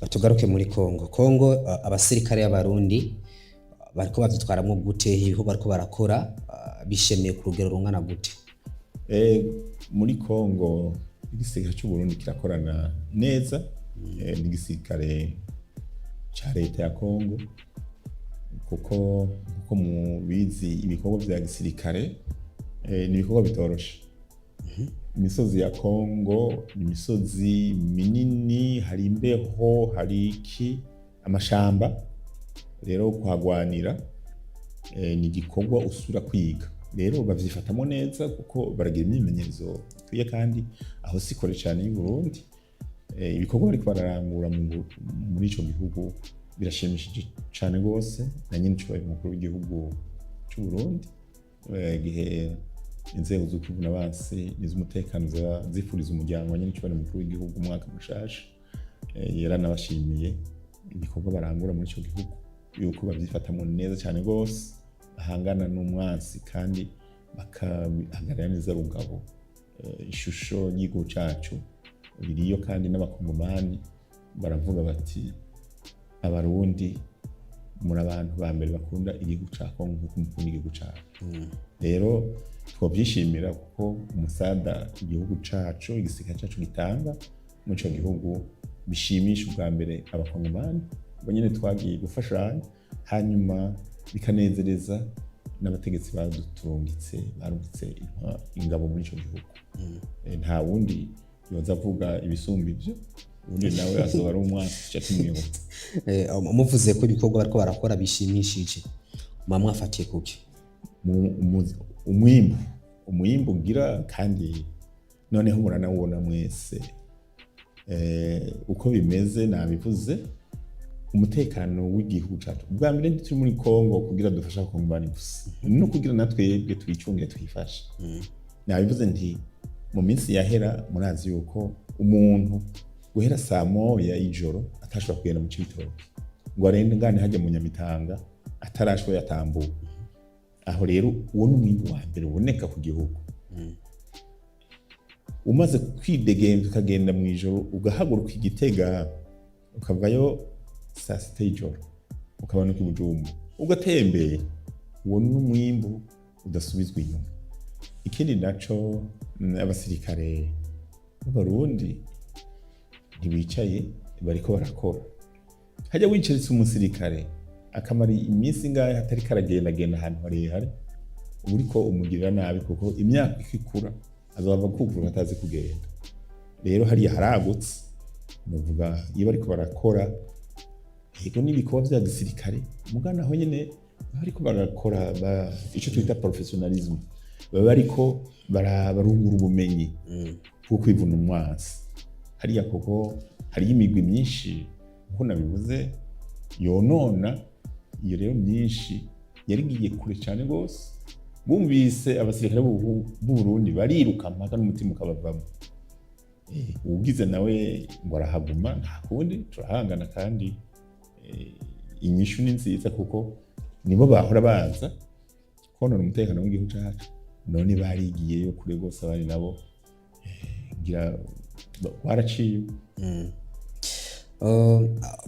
Tugaruke muri Kongo abasirikare y'abarundi bariko bavyitwaramwo gute, ibiho bariko barakora bishemeye ku rugero rungana gute? Muri Kongo igisirikare cy'u Burundi kirakorana neza n'igisirikare ca leta ya Kongo, kuko mubizi ibikorwa vya gisirikare ni ibikorwa bitoroshe. Imisozi ya Kongo ni imisozi minini, hari imbeho, hari amashamba, rero kuhagwanira ni igikorwa usubira kwiga. Rero bavyifatamo neza kuko baragira imyimenyerezo ikwiye, kandi aho si kure cyane y'u Burundi. Ibikorwa bariko bararangura muri ico gihugu birashimishije cyane gose, na nyine cyubahiro umukuru w'igihugu cy'u Burundi igihe inzego z'ukwivuna abansi n'iz'umutekano zifuriza umuryango wa nyine cyubahiro umukuru w'igihugu umwaka mushasha, yaranabashimiye ibikorwa barangura muri ico gihugu, yuko bavyifatamo neza cyane gose, bahangana n'umwansi kandi bakahagarara neza rugabo. Ishusho y'igihugu cacu biriyo, kandi n'abakongomani baravuga bati abarundi muri abantu ba mbere bakunda igihugu ca Kongo nk'uko mukunda igihugu cacu. Rero twovyishimira kuko umusada igihugu cacu, igisirikare cacu gitanga muri ico gihugu bishimisha ubwa mbere abakongomani bo nyene twagiye gufashanya, hanyuma bikanezereza n'abategetsi baduturungitse barungitse ingabo muri ico gihugu. Nta wundi yoza avuga ibisumba ivyo, ubundi nawe azoba ari umwasi cyatumwiho. Muvuze ko ibikorwa bariko barakora bishimishije, mwafatiye kuki? Umwimbu ngira, kandi noneho muranawubona mwese uko bimeze. Nabivuze umutekano w'igihugu cacu ubwa mbere turi muri Kongo kugira dufasha Kongomani gusa, no kugira natwebwe twicungire twifashe. Nabivuze nti mu minsi yahera murazi yuko umuntu guhera saa moya y'ijoro atashobora kugenda mu Cibitoke ngo arengane hajya mu Nyamitanga atarashwe yatambuka. Aho rero uwo ni umwimbu wa mbere uboneka ku gihugu. Umaze kwidegembya ukagenda mu ijoro ugahaguruka Igitega ukavayo saa sita y'ijoro ukabanuka i Bujumbura ugatembeye, uwo ni umwimbu udasubizwa inyuma. Ikindi naco abasirikare b'Abarundi ntibicaye, bariko barakora. Hajya wicaritse umusirikare akamara iminsi ngahe hatari karagendagenda ahantu harehare, uriko umugirira nabi kuko imyaka ikikura azova kukura atazi kugenda. Rero hariya haragutse, nuvuga iyo bariko barakora yego n'ibikorwa vya gisirikare, mugana aho nyene bariko barakora ico twita professionalism, baba bariko barungura ubumenyi bwo kwivuna umwansi. Hariya kuko hari imigwi myinshi nkuko nabivuze yonona, iyo rero myinshi yarigiye kure cyane gose. Bumvise abasirikare b'u Burundi bariruka mpaka n'umutima ukabavamo. Ugize nawe ngo arahaguma, nta kundi turahangana, kandi inyishu ni nziza kuko nibo bahora baza konona umutekano w'igihugu cacu, none barigiyeyo kure gose. Abari nabo ngira waraciye.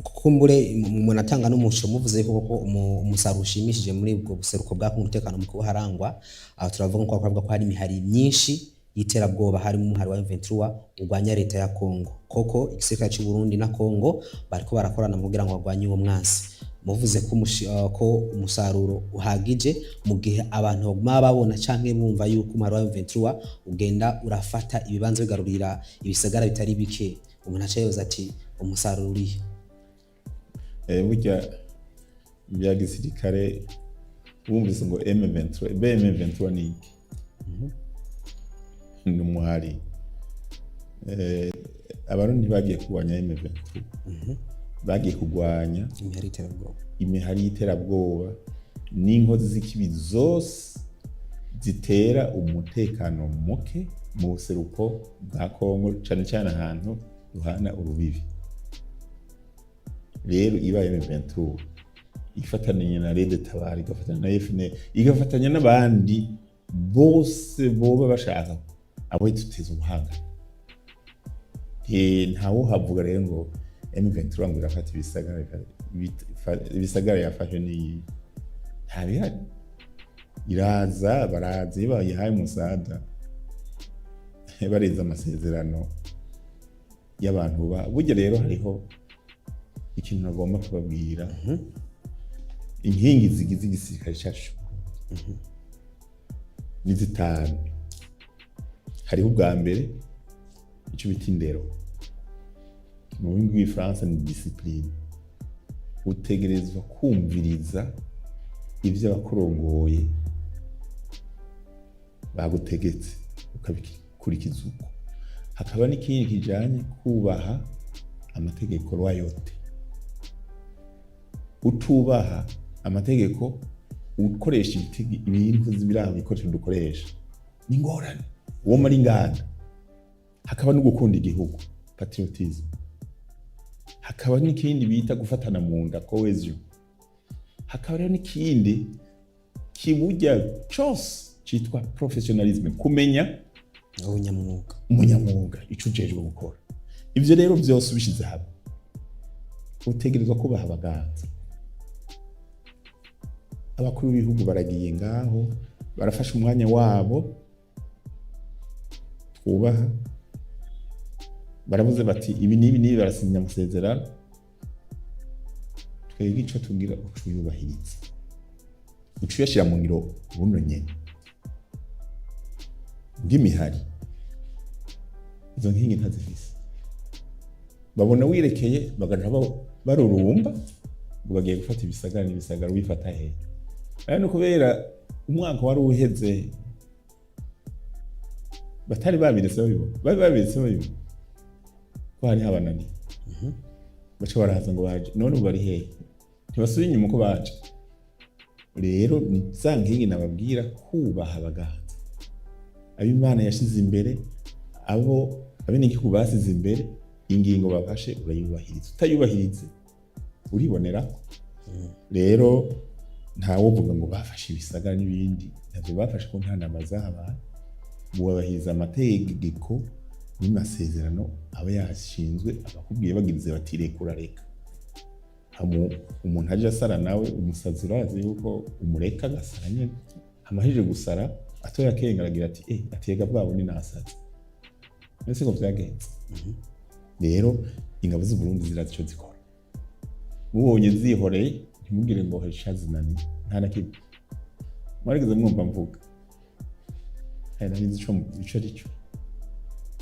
Kukumbure umuntu atanga n'umuco, muvuze ko umusaruro ushimishije muri ubwo buseruko bwa umutekano mu kuharangwa. Turavuga ko bavuga ko hari imihari myinshi y'iterabwoba, harimo umuhari wa M23 urwanya leta ya Kongo. Koko igisirikare cy'u Burundi na Kongo bariko barakorana kugira ngo bagwanye uwo mwansi. Muvuze ko umusaruro uhagije mu gihe abantu baguma babona canke bumva yuko umuhari wa M23 ugenda urafata ibibanza bigarurira ibisagara bitari bike, umuntu acayoza ati umusaruro urihe? Burya bya gisirikare bumvise ngo M23, M23 ni iki? Ni umuhari. Abarundi bagiye kurwanya M23, bagiye kurwanya imihari y'iterabwoba n'inkozi z'ikibi zose zitera umutekano muke mu buseruko bwa Kongo cane cane ahantu duhana urubibi. Rero ibaye M23 ifatanye na Red Tabara, igafatanya na FNL, igafatanya n'abandi bose boba bashaka abo tuteza ubuhanga. Ntawo havuga rero ngo M23 ngo irafata ibisagara yafashe ni ntabihari. Baraza bayihaye umusada bareza amasezerano y'abantu burya rero hariho ikintu nagomba kubabwira. Inkingi zigize igisirikare cyacu ni zitanu. Hariho ubwa mbere icyo bita indero, mu rurimi rw'igifaransa ni discipline. Utegerezwa kumviriza ibyo abakurongoye bagutegetse ukabikurikiza uko. Hakaba n'ikindi kijanye kubaha amategeko royauté. Utubaha amategeko ukoresha ibintu z'ibiraho bikoresho dukoresha ni ngorane, uwo muri nganda. Hakaba no gukunda igihugu, patriotisme. Hakaba n'ikindi bita gufatana mu nda, cohesion. Hakaba rero n'ikindi kiburya cyose cyitwa professionalisme, kumenya umunyamwuga ico ujejwe gukora. Ivyo rero byose ubishize hamwe utegerezwa kubaha abaganza. Abakuru b'ibihugu baragiye ngaho barafasha umwanya wabo, twubaha, baravuze bati ibi nibi barasinya amasezerano, twebwe ico tugira ucuyubahiriza, ucuyashira mu ngiro buno nyene. Ndimihari izo nkingi ntazifise, babona wirekeye bagaja barurumba bugagiye gufata ibisagara n'ibisagara wifata hehe. No kubera umwaka wari uheze batari babiretse babibona ko hari habanani. Baca baraza ngo baje none bari hehe, ntibasubiye inyuma uko baje. Rero ni za nkingi nababwira, kubaha abaganza, ab'Imana yashize imbere, abo abenegihugu basize imbere. Ingingo bafashe urayubahiriza, utayubahirize uribonerako. Rero ntawo uvuga ngo bafashe ibisagara n'ibindi, navyo bafashe ko nta nama zahabaye. Bubahiriza amategeko n'amasezerano aba yashinzwe, abakubwiye bagize bati rekura reka. Umuntu aje asara nawe umusazi urazi yuko umureka agasara nyene. Amahije gusara atoya kengaragira ati atega bwabo ni nasaze. Nese ngo vyagenze. Rero ingabo z'u Burundi zirazi ico zikora. Mubonye zihoreye ntimugire ngo hashazinani nta nakimwe. Mwarigeze mwumva mvuga narizi ico arico.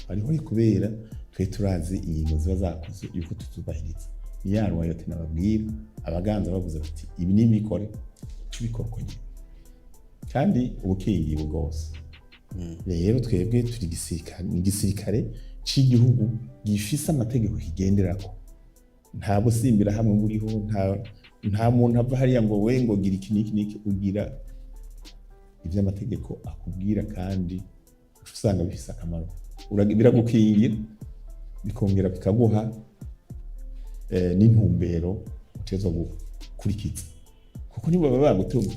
Ariho kubera twe turazi ingingo ziba zakoze yuko tutubahiriza. Ni ya royauté nababwira, abaganza bavuze bati ibi ni mikore tubikorwa nyine kandi ubukingi bwose. Rero twebwe turi igisirikare c'igihugu gifise amategeko kigenderako. Nta busimbira hamwe buriho, nta muntu ava hariya ngo we ngo gira iki niki. Ugira ivyo amategeko akubwira kandi usanga bifise akamaro. Biragukingira bikongera bikaguha n'intumbero uteza gukurikiza kuko nibo baba bagutuma.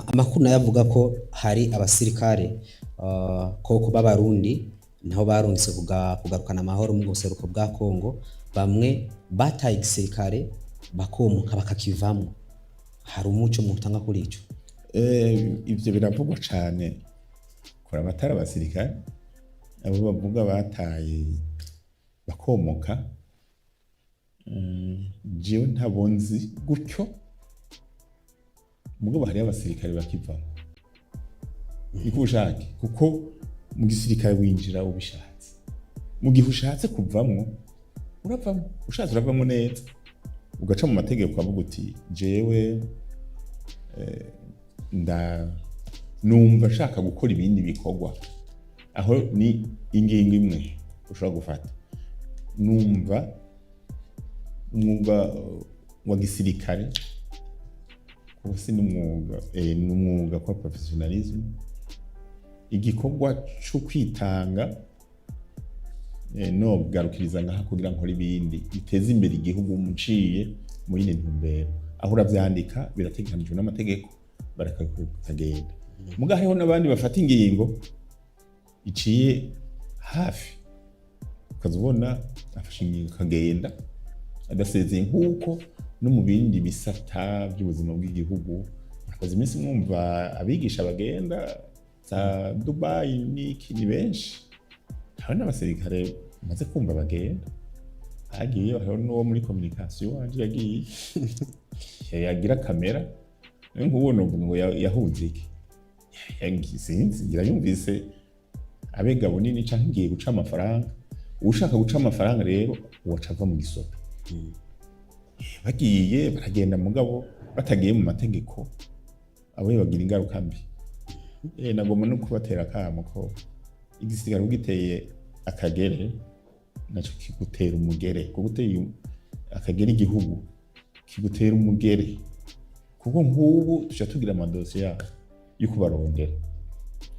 Amakuru nayo avuga ko hari abasirikare koko b'Abarundi naho barungitse kugarukana amahoro mu buseruko bwa Kongo, bamwe bataye igisirikare bakomoka bakakivamo. Hari umuco mutanga kuri ico? Ivyo biravugwa cane kora abatari abasirikare, abo bavuga bataye bakomoka. Jewe ntabonzi gutyo, mugabo hari abasirikare bakivamo niko ushake, kuko mu gisirikare winjira ubishatse. Mu gihe ushatse kuvamwo uravamo, ushatse uravamo neza, ugaca mu mategeko ukavuga uti jewe numva nshaka gukora ibindi bikorwa. Aho ni ingingo imwe ushobora gufata. Numva umwuga wa gisirikare kuko si n'umwuga kwa professionalism. igikorwa cyo kwitanga no garukiriza ngaha kugira nkora ibindi biteza imbere igihugu muciye mu yindi ntumbero, aho uravyandika birategekanijwe n'amategeko barakagenda. Muga hariho n'abandi bafata ingingo iciye hafi, ukazubona afashe ingingo akagenda adasezeye, nk'uko no mu bindi bisata by'ubuzima bw'igihugu. Murakoze iminsi mwumva abigisha bagenda za Dubai n'iki ni benshi, hari n'abasirikare maze kumva bagenda hagiye. Hariho n'uwo muri communication wanje yagiye yagira kamera nk'ubona ngo yahuze iki sinzi, ngira yumvise abega bunini canke ngiye guca amafaranga. Ushaka guca amafaranga rero uwaca ava mu gisoto. Bagiye baragenda mugabo batagiye mu mategeko, abo bagira ingaruka mbi. Nagomba no kubatera akamo ko igisigara ugiteye akagere naco kigutera umugere, kuguteye akagere igihugu kigutera umugere, kuko nk'ubu tuca tugira amadosiye yaho yo kubarondera.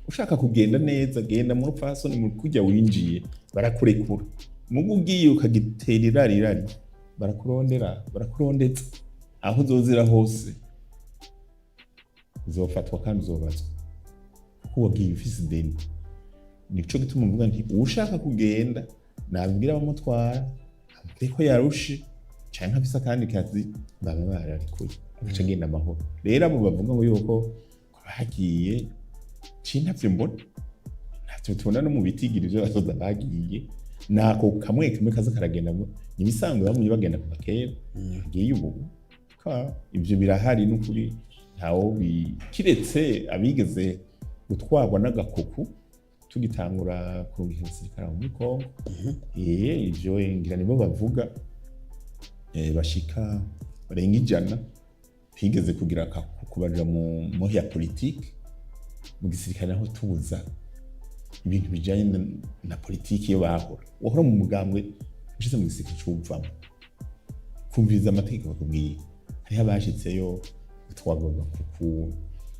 Ushaka kugenda neza genda mu rupfasoni mu kujya winjiye barakurekura, mugu ugiye ukagitera irari barakurondera barakurondetse, aho uzozira hose uzofatwa kandi uzobazwa kuko wagiye ufise ideni. Nico gituma mvuga nti ushaka kugenda nabwira abamutwara amubwire ko yarushe canke afise akandi kazi baba bararikuye agaca agenda amahoro. Rero abo bavuga ngo yuko bagiye cintavyo mbona ntacyo tubona no mu bitigiri ivyo basoza bagiye, nako kamwe kamwe kaza karagenda nibisanzwe bamwe bagenda kuva kera bagiye ubu ivyo birahari n'ukuri ntawo kiretse abigeze gutwarwa n'agakuku tugitangura kurugira abasirikare muri Kongo. Ivyo ngira nibo bavuga bashika barenga 100 bigeze kugira akakuku baja mu ya politique mu gisirikare, aho tubuza ibintu bijanye na politiki yo bahora wahora mu mugambwe ushize mu gisirikare cy'ubuvamo kumviriza amategeko bakubwiye. Hariho abashitseyo gutwarwa kuku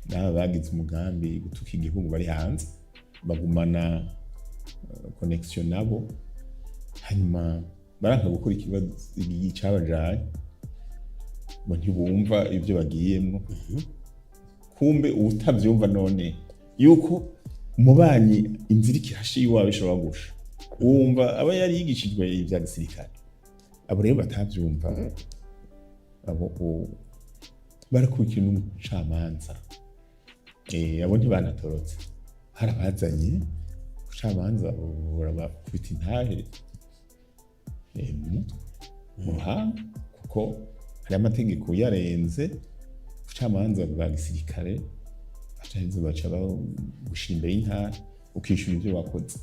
n'aba bagize umugambi gutuka igihugu bari hanze bagumana connection nabo, hanyuma baranka gukora ikibazo cy'abajaye ngo ntibumva ibyo bagiyemo. Kumbe utavyumva none yuko umubanyi inzira ikirashi iwawe ishobora gusha, wumva aba yari yigishijwe ibya gisirikare. Abo rero batavyumva abo barakurikiye n'umucamanza. Abo ntibanatorotse, harabazanye umucamanza urabakubita intahe mu ruhanga kuko hari amategeko yarenze. Umucamanza bwa gisirikare baca gushira imbere y'intara ukishyura ibyo wakoze,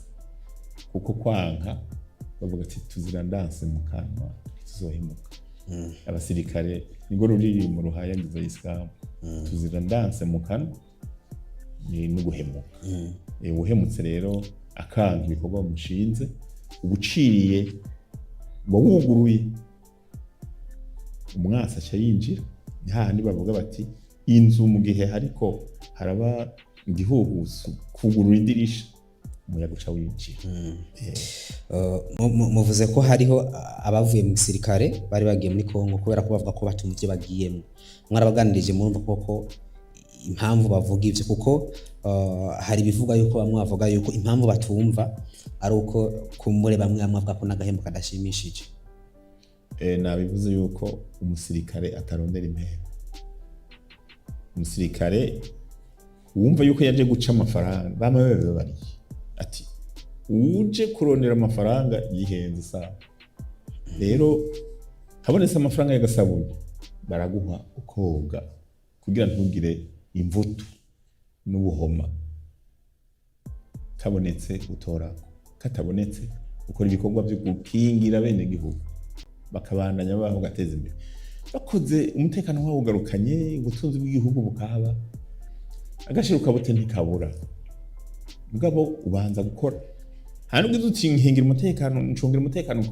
kuko kwanka bavuga ati tuzira ndanse mu kanwa tuzohemuka. Abasirikare nigo ruriri mu ruhayagiza Islam, tuzira ndanse mu kanwa no guhemuka. Uhemutse rero akanka ibikorwa mushinze ubuciriye ngo wuguruye umwasa aca yinjira. Ni hahandi bavuga bati inzu mu gihe hariko haraba igihuhusi kugurura idirisha umuyaga uca winjira. Muvuze ko hariho abavuye mu gisirikare bari bagiye muri Kongo kubera ko bavuga ko batumva ibyo bagiyemo. Mwarabaganirije murumva koko impamvu bavuga ivyo, kuko hari bivuga yuko bamwe bavuga yuko impamvu batumva ari uko kumure bamwe bavuga ko n'agahembo kadashimishije. Nabivuze yuko umusirikare atarondera impembo. Umusirikare wumva yuko yaje guca amafaranga bamawe bari ati uje kurondera amafaranga yihenze sawa. Rero habonetse amafaranga y'agasabuni baraguha ukoga kugira ntugire imvutu n'ubuhoma. Kabonetse utorako, katabonetse ukora ibikorwa byo gukingira bene gihugu bakabandanya baho gateza imbere. Bakoze umutekano wabo ugarukanye, ubutunzi bw'igihugu bukaba agashiruka bute ntikabura. Mugabo ubanza gukora hanubwo uzinkingira umutekano, ncungira umutekano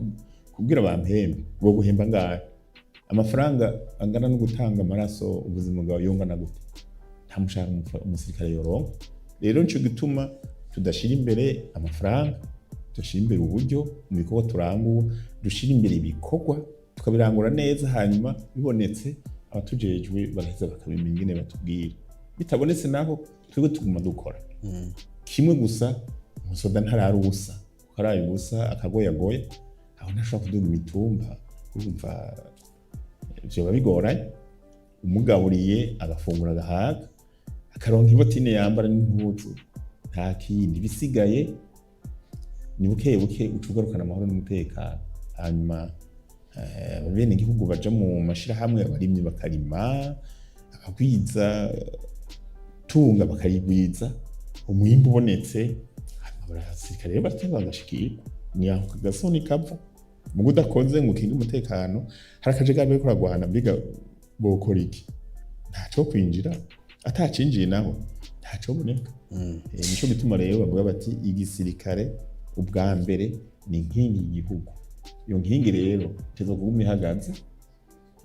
kubwira bampembe bwo guhemba ngahe amafaranga angana no gutanga amaraso ubuzima bwawe yongana gute. Nta mushahara umusirikare yoronka. rero nico gituma tudashira imbere amafaranga, dushira imbere uburyo mu bikorwa turangura, dushira imbere ibikorwa tukabirangura neza, hanyuma bibonetse abatujejwe baraheza bakabimenya ingene batubwira, bitabonetse naho twebwe tuguma dukora. Kimwe gusa, umusoda ntarara ubusa, kuko araye ubusa akagoyagoya, aho ntashobora kuduga imitumba, urumva vyoba bigoranye. Umugaburiye agafungura agahaga, akaronka ibotine yambara n'impuzu, nta kindi bisigaye ni buke buke ucugarukana amahoro n'umutekano. Hanyuma bene igihugu baja mu mashirahamwe, abarimyi bakarima, abagwiza tunga bakarigwiza, umwimbu ubonetse, abasirikare rero bateba bagashikirwa, ni aho kagasoni kava. Mugo udakoze ngo ukinge umutekano, hari akajagari bariko baragwana, mbega bokora iki? Ntaco kwinjira, atacinjiye naho ntaco boneka. Nico gituma rero bavuga bati igisirikare ubwa mbere ni inkingi y'igihugu. Iyo nkingi rero iteza kuguma ihagaze,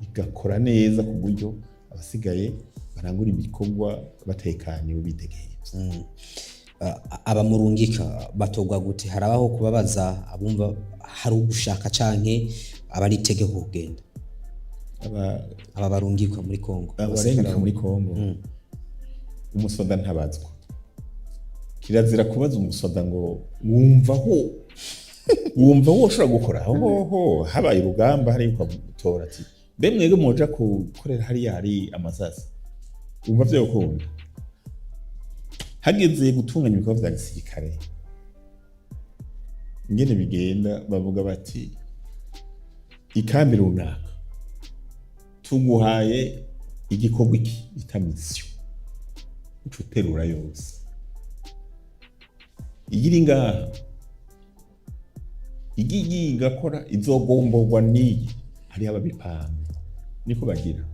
igakora neza ku buryo abasigaye barangura ibikorwa batekanye bitegeye. Abamurungika batogwa gute? Harabaho kubabaza abumva hari ugushaka canke abaritegeko kugenda? Aba barungikwa muri Kongo, abarengika muri Kongo, umusoda ntabazwa. Kirazira kubaza umusoda ngo wumva woshobora gukora hoho, habaye urugamba hari kwa gutora ati mbe mwege moja gukorera hariya hari amasasi, wumva vyo gukunda. Hageze gutunganya ibikorwa vya gisirikare, ingene bigenda bavuga bati ikambi runaka tuguhaye igikorwa iki bita mission, ucuterura yose igiri ngaha, igiye igakora izogomborwa n'iyi, hari ababipanga niko bagira.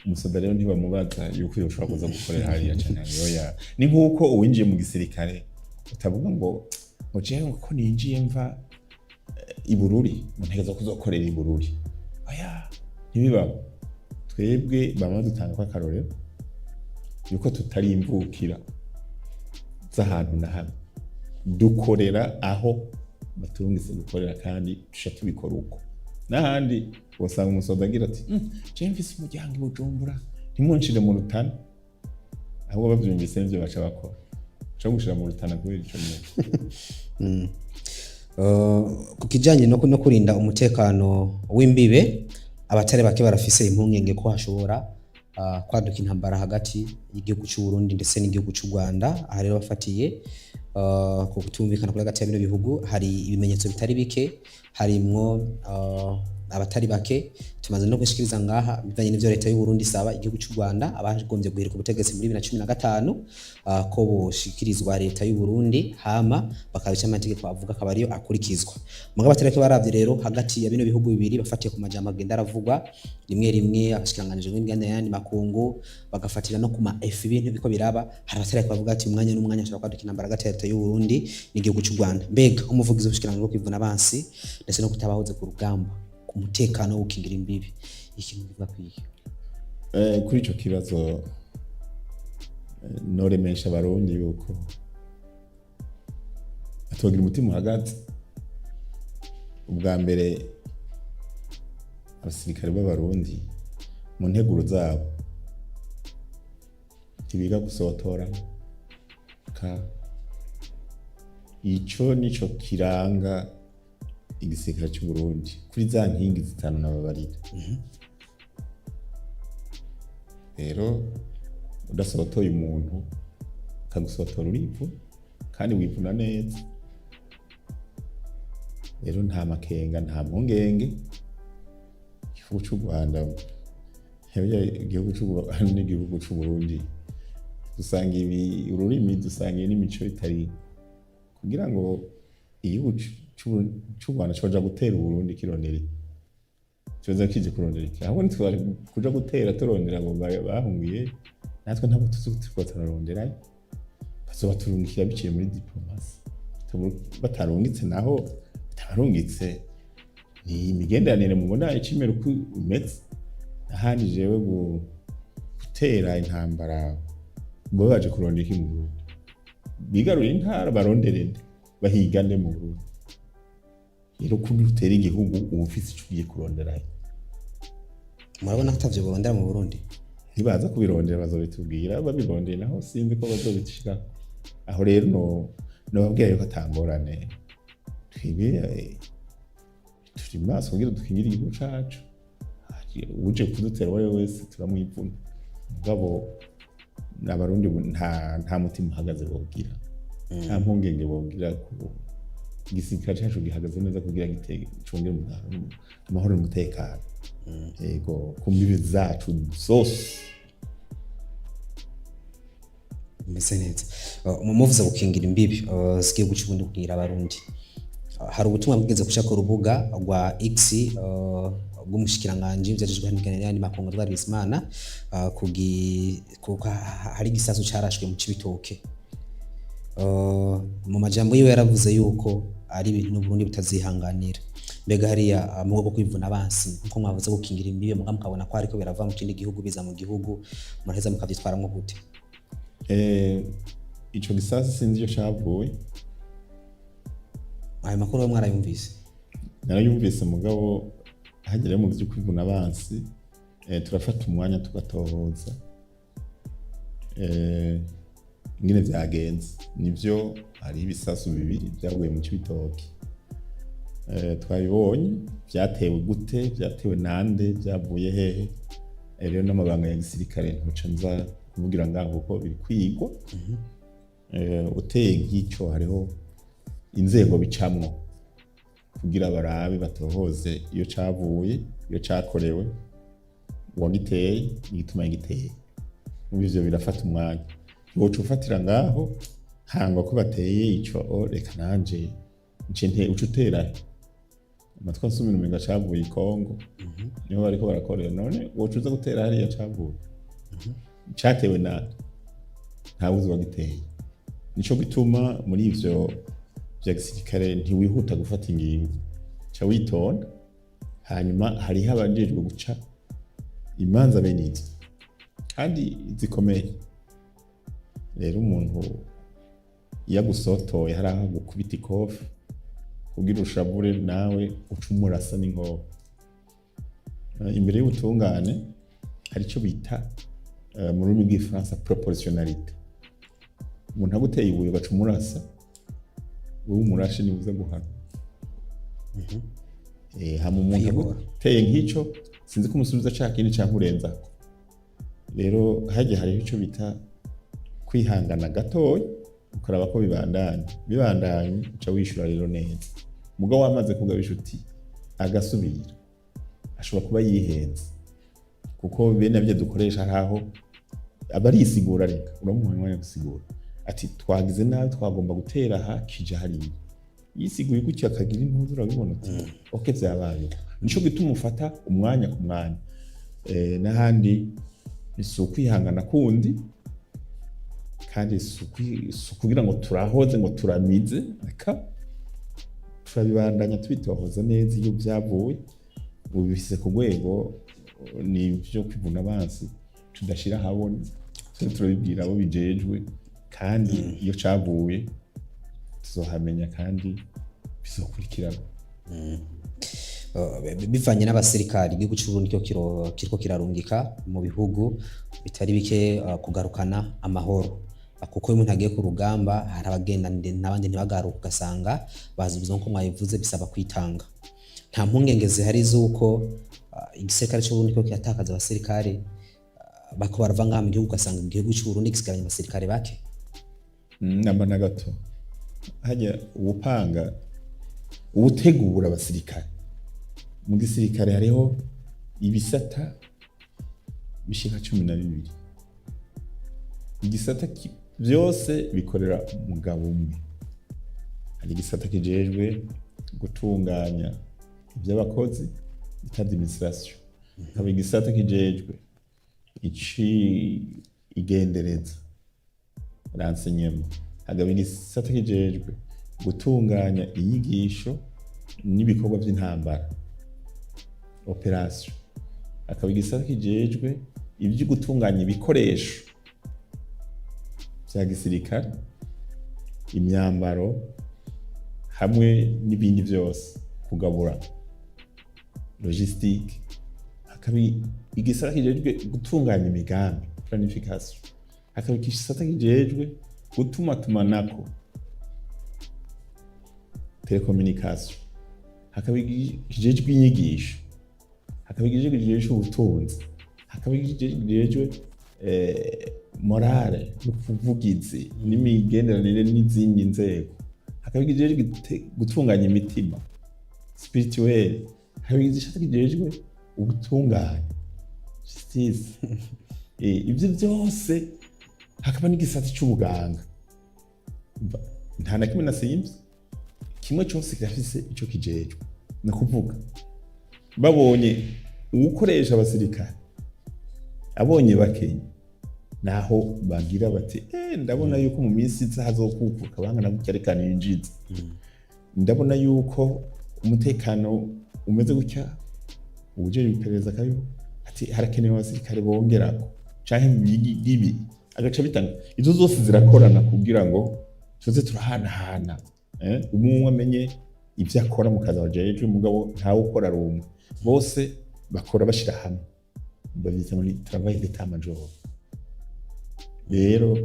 Umusoda rero ntibamubaza yuko yoshobora kuza gukorera hariya cyane yoya. Ni nkuko uwinjiye mu gisirikare utavuga ngo jewe ko ninjiye mva ibururi muntegeza kuzokorera ibururi, oya ntibibaho. Twebwe bamwe dutanga kwa karorero yuko tutari imvukira z'ahantu na hamwe, dukorera aho baturungitse gukorera, kandi tusha tubikora uko. N'ahandi wasanga umusoda agira ati je mfise umuryango i Bujumbura, ntimunshire mu Rutana. Ahubwo bavyumvise n'ivyo baca bakora, cyo gushira mu Rutana kubera ico nyene. Ku kijanye no kurinda umutekano w'imbibe, abatari bake barafise impungenge ko hashobora kwaduka intambara hagati y'igihugu cy'u Burundi ndetse n'igihugu cy'u Rwanda. Aha rero bafatiye ku kutumvikana kuri hagati ya bino bihugu, hari ibimenyetso bitari bike, harimwo abatari bake tumaze no gushikiriza ngaha bivanye n'ivyo leta y'u Burundi isaba igihugu cy'u Rwanda abagombye guhirika ubutegetsi muri 2015, ko boshikirizwa leta y'u Burundi hama bakabica amategeko avuga akaba ariyo akurikizwa. Mugabo abatereke baravye rero hagati ya bino bihugu bibiri bafatiye ku majambo agenda aravugwa rimwe abashikiranganije n'imiganda yandi makungu, bagafatira no ku ma F ibintu biko biraba. Hari abatereke bavuga ati umwanya n'umwanya ashobora kwaduka intambara hagati ya leta y'u Burundi n'igihugu cy'u Rwanda. Mbega umuvugizi w'ubushikiranganji bwo kwivuna abansi ndetse no kutabahoze ku rugamba umutekano wo gukingira imbibi, ikintu bivuga kwiye kuri ico kibazo noremesha abarundi yuko atogira umutima uhagaze. Ubwa mbere abasirikare b'abarundi mu nteguro zabo tibiga gusotora ico nico kiranga igisirikare cy'u Burundi kuri za nkingi zitanu n'ababarira. Rero udasotoye umuntu akagusotora urivu kandi wivuna neza. Rero nta makenga nta mpungenge. Igihugu cy'u Rwanda igihugu cy'u Burundi dusanga ibi ururimi, dusanga n'imico bitari, kugira ngo igihugu cy'u Rwanda cyoja gutera Burundi kirondera cyoza kije kurondera iki? Ahubwo ntitwari kuja gutera turondera abo bahungiye, natwe ntabwo tuzoturondera, bazoba turungikira biciye muri diplomasi. Batarungitse naho tabarungitse ni imigenderanire mubona icimero ku umetse. Ahandi jewe gutera intambara ngo baje kurondera iki mu Burundi, bigarurire intara baronderende bahigane mu Burundi. Rero kundi utera igihugu uba ufise ico ugiye kuronderayo. murabona ko atavyo borondera mu Burundi Ntibaza kubirondera bazobitubwira, babirondeye naho sinzi ko bazobishira. Aho rero nobabwira yuko atangorane. Twebwe turi maso kugira dukingire igihugu cacu. Uje kudutera uwo wese turamwivuna. Mugabo n'abarundi nta mutima uhagaze bogira. Nta mpungenge bogira ku igisirikare cacu gihagaze neza kugira gicungire amahoro n'umutekano. Yego ku mbibe zacu zose. Meze neza. Muvuze gukingira imbibi zigiye guca ubundi kugira abarundi. Hari ubutumwa bwigeze guca ku rubuga rwa X bw'umushikiranganje byajejwe n'imigenderanire n'amakungu rwa Bizimana hari igisasu carashwe mu Cibitoke. Mu majambo yiwe yaravuze yuko ari ibintu Burundi butazihanganira. Mbega hariya mu bwo kwivuna abansi nko mwavuze gukingira imbibe mukabona ko ariko birava mu kindi gihugu biza mu gihugu muraheza mukavyitwaramwo gute? Ico gisasi sinzi iyo cavuye. Ayo makuru yo mwarayumvise? Narayumvise mugabo hagere mu byo kwivuna abansi turafata umwanya tugatohoza ingene vyagenze. Nivyo hari ibisasu bibiri byaguye mu Cibitoke. Twabibonye vyatewe gute, vyatewe nande, vyavuye hehe. Rero n'amabanga ya gisirikare ntuca nza kuvugira ngaho kuko biri kwigwa. Uteye nk'ico hariho inzego bicamwo kugira barabe batohoze iyo cavuye, iyo cakorewe, uwagiteye, igituma giteye. Ivyo birafata umwanya. Woca ufatira ngaho hangwa ko bateye ico reka nanje nce ucutera amatwa nsumira umenga cavuye i Kongo. Niho bariko barakorera none woca uza gutera hariya cavuye. Catewe na ntawuzi wagiteye. Nico gituma muri ivyo vya gisirikare ntiwihuta gufata ingingo. Ca witonda hanyuma hariho abajejwe guca imanza bene izo kandi zikomeye. Rero umuntu yagusotoye hari aho gukubita ikofi kugira ushabure nawe ucumurasa n'inkoho. Imbere y'ubutungane hari ico bita mu rurimi rw'igifaransa proportionnalité. Umuntu aguteye ibuye ugacumurasa wowe umurashe ni uza guhana. Hama umuntu aguteye nk'ico sinzi ko umusubiza ca kindi cankurenza. Rero haje hariho ico bita kwihangana gatoya ukaraba ko bibandanye uca wishura rero neza. Mugabo wamaze kugabisha uti agasubira ashobora kuba yihenze kuko bene byo dukoresha haraho abarisigura reka uramuha mwanya gusigura ati twagize nabi twagomba gutera aha kija hariya yisiguye gutya akagira impuzu urabibona uti okay vyabaye. Nico gituma ufata umwanya ku mwanya n'ahandi isukwihangana kundi kandi kugira ngo turahoze ngo turamize reka turabibandanya tubitohoza neza iyo byavuye ubifise ku rwego ni byo kwivuna abansi tudashira habona turabibwira abo bijejwe kandi iyo cavuye tuzohamenya kandi bizokurikirana. Bivanye n'abasirikari igihugu cy'u Burundi kiriko kirarungika mu bihugu bitari bike kugarukana amahoro. Kuko umuntu agiye ku rugamba hari abagenda n'abandi ntibagaruka ugasanga bazibuza nko mwayivuze bisaba kwitanga. Nta mpungenge zihari z'uko igisirikare cy'u Burundi ko kiratakaza abasirikare bako barava ngaha mu gihugu ugasanga igihugu cy'u Burundi gisigaranye abasirikare bake. Namba na gato hajya ubupanga ubutegura abasirikare mu gisirikare hariho ibisata bishika 12. Igisata byose bikorera umugabo umwe. Hari igisata kijejwe gutunganya iby'abakozi bita administration. Hari igisata kijejwe igendereza renseignement. Hari igisata kijejwe gutunganya inyigisho n'ibikorwa by'intambara operation. Akaba igisata kijejwe ibyo gutunganya ibikoresho bya gisirikare imyambaro hamwe n'ibindi byose, kugabura, logistique, hakaba igisata kijejwe gutunganya imigambi, planification, hakaba igisata kijejwe gutumatumanako, telecommunication, hakaba kijejwe inyigisho, hakaba kijejwe ubutunzi, hakaba kijejwe morale n'ubuvugizi n'imigenderanire n'izindi nzego, hakaba kijejwe gutunganya imitima spirituel, hakaba igisata kijejwe ubutungane justice, ibyo byose, hakaba n'igisata c'ubuganga. Nta na kimwe nasimvye, kimwe cyose kirafise ico kijejwe. Ni kuvuga babonye uwukoresha abasirikare abonye bakenya, naho bagira bati ndabona yuko mu minsi iza hazokuvuka bangana gutya reka ninjiza, ndabona yuko umutekano umeze gutya, ubujejwe iperereza kayo ati harakenewe abasirikare bongerako canke ibi agaca bitanga. Izo zose zirakorana kugira ngo tuze turahanahana, umwe amenye ivyo akora mu kazi wajejwe, mugabo ntawe ukora rumwe, bose bakora bashira hamwe, bavyita muri travail d'état major. Rero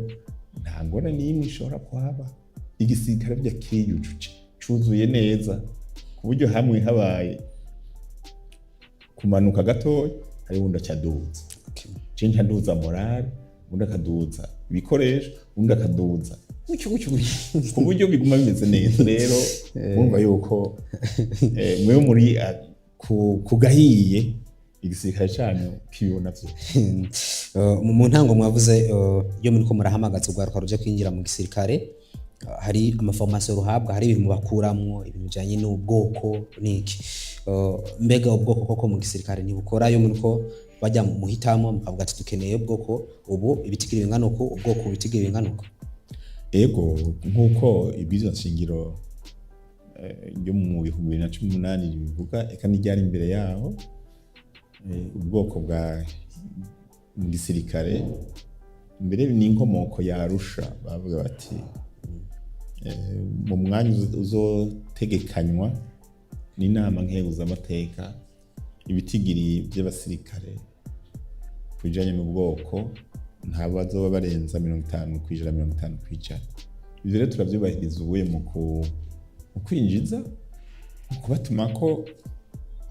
nta ngorane n'imwe ishobora kuhaba, igisirikare burya kiriyujuje, cuzuye neza ku buryo hamwe habaye kumanuka gatoya hari wundi acaduza, cenke aduza morale, undi akaduza ibikoresho, undi akaduza gutyo ku buryo biguma bimeze neza. Rero mwumva yuko mwewe muri kugahiye igisirikare canyu kibona vyo. Mu ntango mwavuze iyo muriko murahamagaza urwaruka ruje kwinjira mu gisirikare, hari amaformation ruhabwa, hari ibintu bakuramwo, ibintu bijanye n'ubwoko niki. Mbega ubwoko koko mu gisirikare ntibukora iyo muriko bajya muhitamo mukavuga ati dukeneye ubwoko ubu ibitigiri bingana uko, ubwoko ibitigiri bingana uko? Ego, nk'uko ibwirizwa nshingiro ryo mu 2018 bivuga, eka n'iryari imbere yaho, ubwoko bwa mu gisirikare mbere ni inkomoko ya Arusha. Bavuga bati mu mwanya uzotegekanywa n'inama nkenguzamateka, ibitigiri by'abasirikare kujanye n'ubwoko nta bazoba barenza 50%, 50%. Ivyo rero turavyubahiriza ubuye mu kwinjiza, kubatuma ko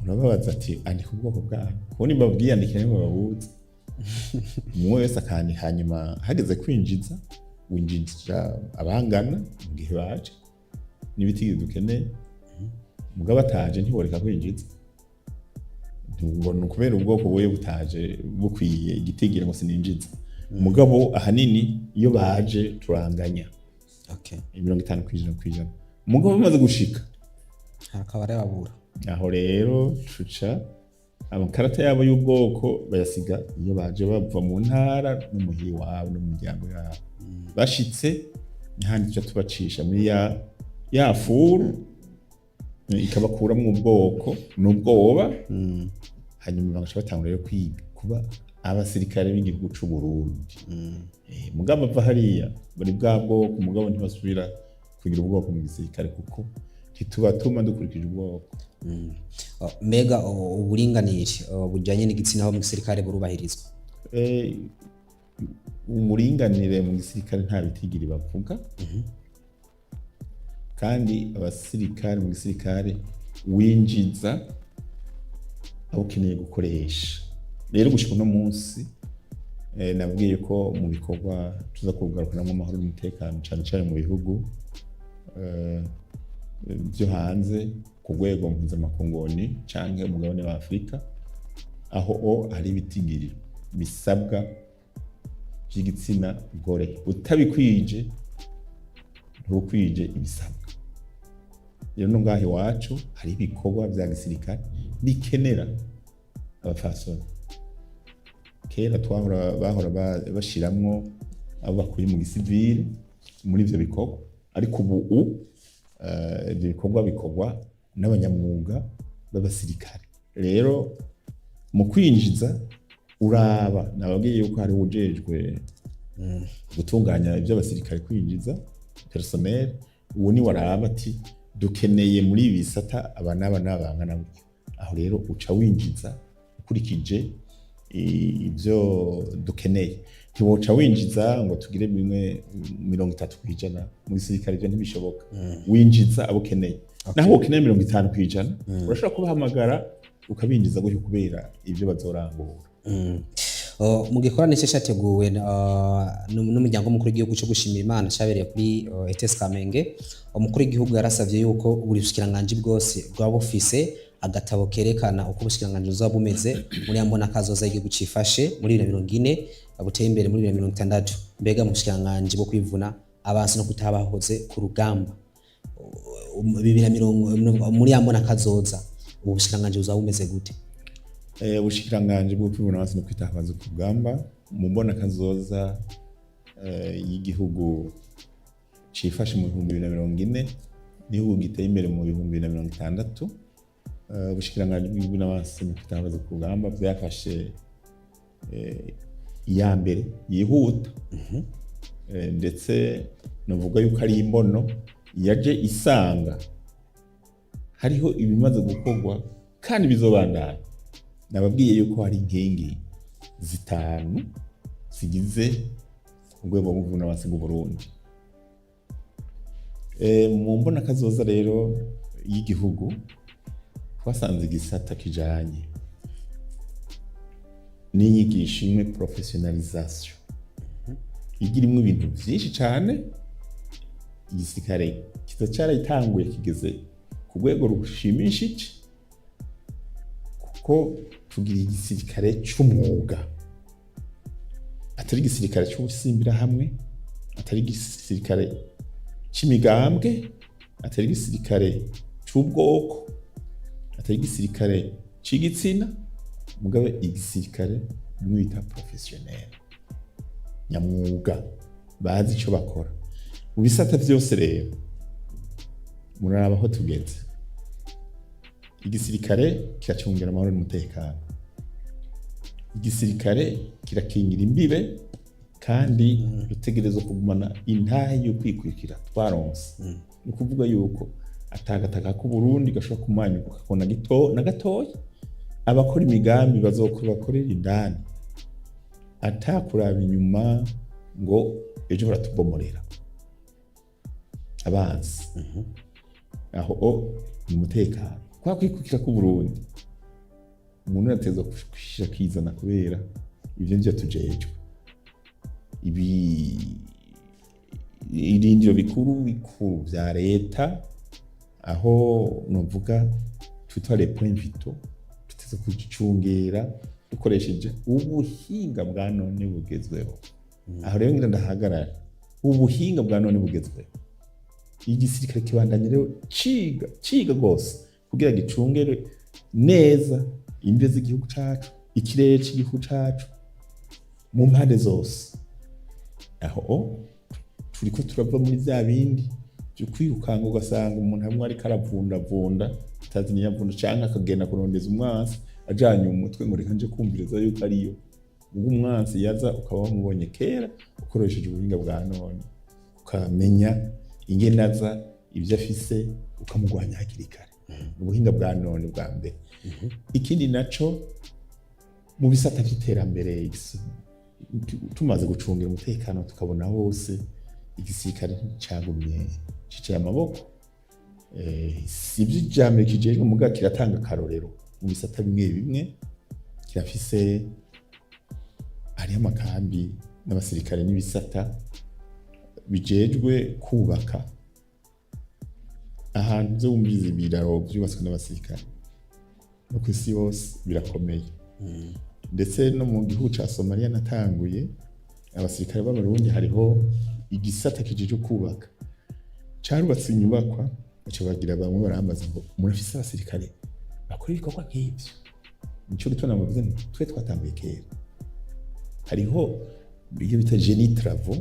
urababaza ati andika ubwoko bwawe, kubona babwiyandikira nibo babuzi, umwe wese akandi, hanyuma hageze kwinjiza winjira abangana mu gihe baje n'ibitigiri dukeneye, mugabo bataje ntiboreka kwinjiza, ngo nukubera ubwoko buye butaje bukwiye igitigiri ngo sininjiza. Mugabo ahanini iyo baje turanganya 50%. Mugabo bamaze gushika hakaba ari babura, aho rero tuca amakarata yabo y'ubwoko bayasiga iyo baje bava mu ntara n'umuhiri wabo n'umuryango yabo. Bashitse ntihandi tuca tubacisha muri ya furu ikabakura mu bwoko n'ubwoba, hanyuma bagaca batangura rero kwiga kuba abasirikare b'igihugu c'u Burundi. Mugabo bava hariya bari bwa bwoko, mugabo ntibasubira kugira ubwoko mu gisirikare kuko ntitubatuma dukurikije ubwoko. Mbega uburinganire bujanye n'igitsina aho mu gisirikare burubahirizwa? Umuringanire mu gisirikare nta bitigiri bavuga, kandi abasirikare mu gisirikare winjiza aho ukeneye gukoresha. Rero gushika uno munsi nabwiye ko mu bikorwa tuza kugarukanamo amahoro n'umutekano cyane cyane mu bihugu byo hanze ku rwego mpuzamakongoni canke umugabane wa Afurika, aho hari ibitigiri bisabwa by'igitsina gore, utabikwije ntukwije ibisabwa. Rero no ngaho iwacu hari ibikorwa vya gisirikare bikenera abafasoni. Kera bahora bashiramwo abo bakuye mu gisivile muri ivyo bikorwa, ariko ubu ivyo bikorwa bikorwa n'abanyamwuga b'abasirikare. Rero mu kwinjiza uraba, nababwiye yuko hari ujejwe gutunganya ivy'abasirikare kwinjiza, personnel, uwo ni waraba ati dukeneye muri ibi bisata aba n'abangana gutya. Aho rero uca winjiza ukurikije ibyo dukeneye. Ntiwoca winjiza ngo tugire bimwe 30% mu gisirikare, ibyo ntibishoboka. Winjiza abo ukeneye. Naho ukeneye 50%, urashobora kubahamagara ukabinjiza gutyo kubera ibyo bazorangura. Mu gikorane cyateguwe n'umuryango mukuru w'igihugu cyo gushimira Imana cyabereye kuri ETS Kamenge, umukuru w'igihugu yarasavye yuko buri bushikiranganje bwose bwa bufise agatabo kerekana uko ubushikiranganje buzoba bumeze muri yambona kazoza igihugu cifashe muri 2040 buteye imbere muri 2060. Mbega mu bushikiranganje bwo kwivuna abansi no kutabahoze ku rugamba 2040 muri yambona kazoza ubu bushikiranganje buzoba bumeze gute? Ubushikiranganje bwo kwivuna abansi no kwitabaza ku rugamba mu mbona kazoza y'igihugu cifashe mu 2040 n'igihugu giteye imbere mu 2060. Ubushikiranganje bw'ibintu abansi no kwitabaza ku rugamba byafashe iya mbere yihuta, ndetse navuga yuko ari imbono yaje isanga hariho ibimaze gukorwa kandi bizobandana. Nababwiye yuko hari inkingi zitanu zigize urwego rw'ubuvuna abansi bw'u Burundi. Mu mbona kazoza rero y'igihugu twasanze igisata kijanye n'inyigisho imwe professionalisation igirimwe ibintu byinshi cyane. Igisirikare cyarayitanguye kigeze ku rwego rushimishije, kuko tugira igisirikare cy'umwuga, atari igisirikare cy'ubusimbira hamwe, atari igisirikare cy'imigambwe, atari igisirikare cy'ubwoko, atari igisirikare c'igitsina, mugabe igisirikare mwita professionnel, nyamwuga, bazi icyo bakora. Mu bisata byose rero muraba aho tugeze. Igisirikare kiracungira amahoro n'umutekano, igisirikare kirakingira imbibe, kandi rutegerezwa kugumana intahe yo kwikwikira twaronse. Ni kuvuga yuko atagataka ku Burundi gashobora kumanyuka kona na gatoya. Abakora imigambi bazokora bakorera indani, atakuraba inyuma ngo ejo baratubomorera abansi. Aho ni umutekano. Kwa kwikukira ku Burundi umuntu yateza kwishira kizana kubera ibyo nje tujejwe. Irindiro bikuru bya leta, aho novuga twita les points vitaux, tuteze kugicungera dukoresheje ubuhinga bwa none bugezweho. Aho rero ngira ndahagarara, ubuhinga bwa none bugezweho. Igisirikare kibandanye rero ciga gose kugira gicungere neza imbe z'igihugu cacu, ikirere cy'igihugu cacu mu mpande zose. Aho turiko turava muri bya bindi byo kwirukanga ugasanga umuntu hamwe ari karavundavunda atazi niyavunda, canke akagenda kurondeza umwansi ajanye umutwe ngo reka nje kumviriza yuko ariyo. Ubwo umwansi yaza ukaba wamubonye kera ukoresheje ubuhinga bwa none, ukamenya ingene aza, ibyo afise, ukamugwanya hakiri kare. Ubuhinga bwa none bwa mbere. Ikindi naco mu bisata by'iterambere, tumaze gucungira umutekano tukabona hose igisirikare cyagumye cicaye amaboko. Sivyo jambe kijejwe muga kiratanga karorero mu bisata bimwe bimwe. Kirafise ari amakambi n'abasirikare n'ibisata bijejwe kubaka ahantu byo bumviza ibiraro byubatswe n'abasirikare no ku isi yose birakomeye. Ndetse no mu gihugu ca Somalia natanguye abasirikare b'abarundi hariho igisata kijejwe kubaka, carubatse inyubakwa baca bagira bamwe barambaza ngo murafise abasirikare bakora ibikorwa nk'ivyo. Nico gitona muvuze nti twe twatambuye kera. Hariho iyo bita génie travaux,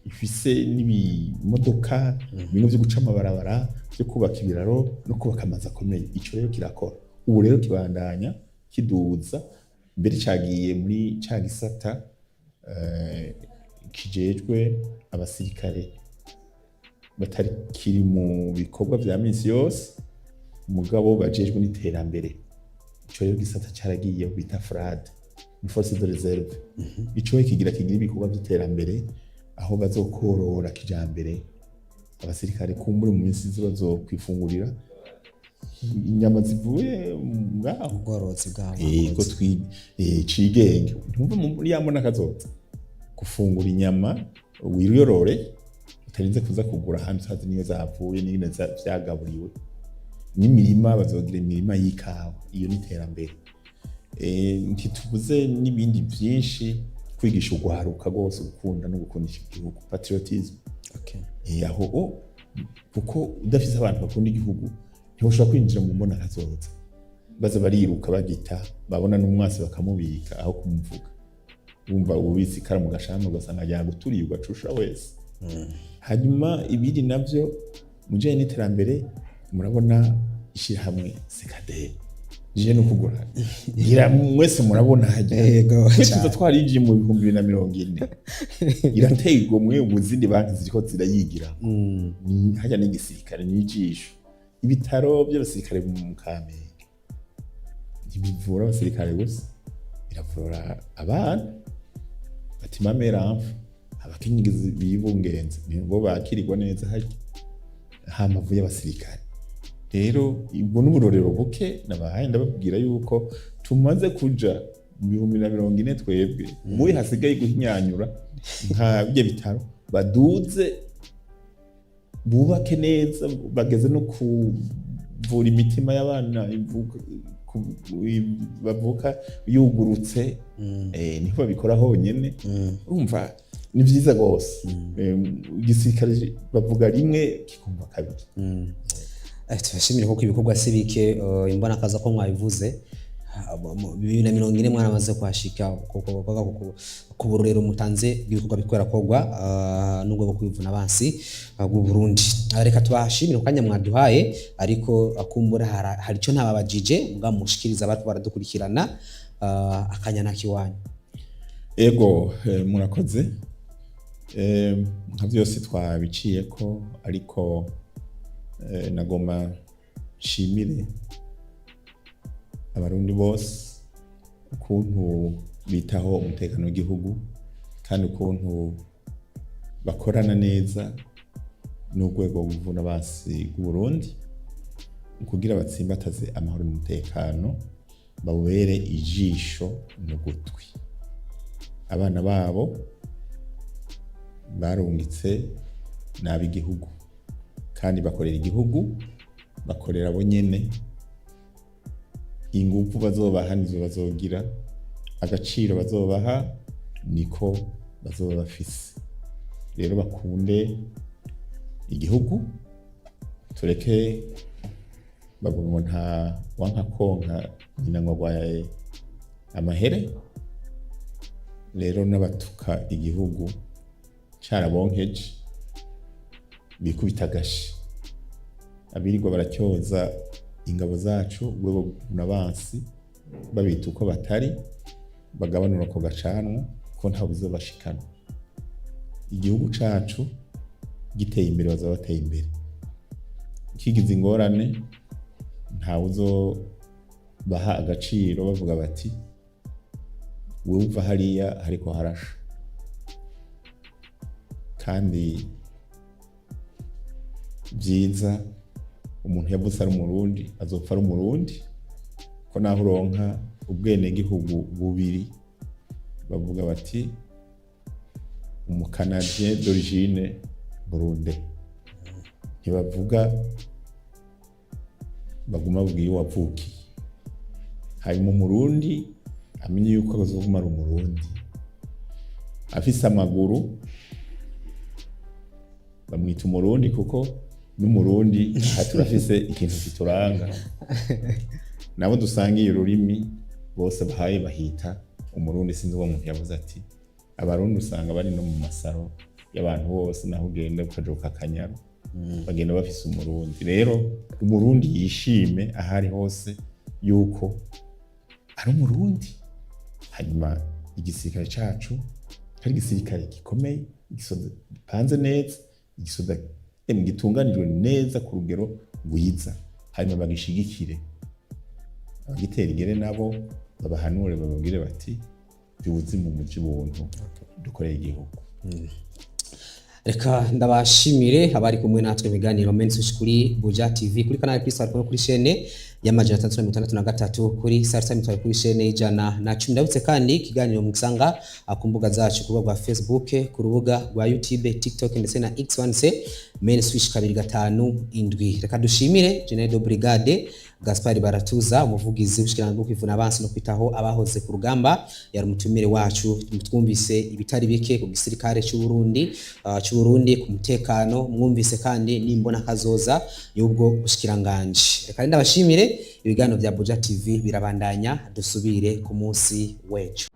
ifise n'ibimodoka, ibintu byo guca amabarabara, byo kubaka ibiraro no kubaka amazu akomeye. Ico rero kirakora. Ubu rero kibandanya kiduza, mbere cagiye muri ca gisata kijejwe abasirikare batakiri mu bikorwa vya minsi yose mugabo bajejwe n'iterambere. Ico rero gisata caragiye bita FRAD, Force de Reserve. Ico kigira ibikorwa vy'iterambere aho bazokorora kijambere abasirikare kumbure mu minsi bazokwifungurira inyama zivuye ngaho ubworozi bwabo ko cigenge. Ntumva muri yamona kazoza gufungura inyama wiyorore utarinze kuza kugura hantu hazi niyo zavuye n'ingene vyagaburiwe. N'imirima bazogira imirima y'ikawa, iyo n'iterambere. Ntitubuze n'ibindi vyinshi, kwigisha ugwaruka rwose gukunda no gukundisha igihugu, patriotisme. Aho kuko udafise abantu bakunda igihugu ntiwoshobora kwinjira mu mbona kazoza. Baza bariruka bagita babona n'umwasi bakamubika aho kumuvuga. Wumva ubitsi kara mu gashamba ugasanga yaguturiye ugacusha wese. Hanyuma ibindi navyo mujanye n'iterambere murabona ishirahamwe CKD je no kugura gira mwese murabona haje twese twarinjiye mu 2040 irateye igomwe ubuzindi banki ziriko zirayigira ni haja n'igisirikare n'ijisho ibitaro by'abasirikare mu Kamenge ntibivura abasirikare gusa biravura abana batima meramfu abakenyezi bibungenze nibo bakirirwa neza haje hamavuye abasirikare. Rero ibwo n'uburorero buke nabahaye ndababwira yuko tumaze kuja mu 2040 twebwe ubu hasigaye guhinyanyura nka bye bitaro baduze bubake neza bageze no kuvura imitima y'abana bavuka yugurutse niho babikora honyene. Urumva ni vyiza gose igisirikare bavuga rimwe kikumva kabiri. Tubashimire kuko ibikorwa sibike imbona kaza ko mwabivuze 2040 mwaramaze kwashika ku burorero mutanze ibikorwa bikorera kogwa n'ubwo bwo kwivuna abansi bw'u Burundi. Reka tubashimire kanya mwaduhaye ariko akumbura hari ico ntababajije mbwa mushikiriza bariko baradukurikirana akanya nakiwanyu. Ego murakoze nka byose twabiciye ko ariko nagoma shimire abarundi bose ukuntu bitaho umutekano w'igihugu kandi ukuntu bakorana neza n'urwego rw'ubuvuna basi bw'u Burundi kugira batsimbataze amahoro n'umutekano bawere ijisho n'ugutwi. Abana babo barungitse n'ab'igihugu kandi bakorera igihugu bakorera abo nyene. Ingufu bazobaha nizo bazogira, agaciro bazobaha niko bazoba bafise. Rero bakunde igihugu tureke bavuga ngo nta wanka konka nyina ngo gwaye amahere. Rero n'abatuka igihugu carabonkeje bikubita gashi abirirwa baracyoza ingabo zacu urwego n'abansi babita uko batari bagabanura ko gacanwa ko nta buzobashikana. Igihugu cacu giteye imbere bazaba bateye imbere, kigize ingorane nta uzo baha agaciro bavuga bati wewe uva hariya hariko harasha. Kandi byiza umuntu yavuze ari umurundi azopfa ari umurundi ko naho uronka ubwene gihugu bubiri bavuga bati umukanadien d'origine burunde ntibavuga baguma bwiye wavuki. Hanyuma umurundi amenye yuko azoguma ari umurundi afise amaguru bamwita umurundi kuko n'umurundi turafise ikintu kituranga nabo dusangiye ururimi bose bahaye bahita umurundi. Sinzi uwo muntu yavuze ati abarundi usanga bari no mu masaro y'abantu bose naho ugenda ukajoka akanyaro bagenda bafise umurundi. Rero umurundi yishime ahari hose yuko ari umurundi. Hanyuma igisirikare cacu ari igisirikare gikomeye, igisoda gipanze neza, igisoda gitunganijwe neza ku rugero rwiza, hanyuma bagishigikire. Abagitera igere nabo babahanure, bababwire bati by'ubuzima mu by'ubuntu dukoreye igihugu. Reka ndabashimire abari kumwe natwe ibiganiro menshi kuri Buja TV, kuri Canal Plus, kuri chaîne ya majana 363, kuri Sarsa mitwari, kuri chaîne y'ijana na 10. Ndabutse kandi ikiganiro mugisanga ku mbuga zacu, ku rubuga rwa Facebook, ku rubuga rwa YouTube, TikTok ndetse na X1C main switch 257. Reka dushimire General de Brigade Gaspard Baratuza, umuvugizi w'ubushikiranganje bwo kwivuna abansi no kwitaho abahoze ku rugamba, yari umutumire wacu. Twumvise ibitari bike ku gisirikare cy'u Burundi, ku mutekano, mwumvise kandi nimbona kazoza y'ubwo bushikiranganje. Reka ndabashimire, ibiganiro bya Buja TV birabandanya, dusubire ku munsi wecu.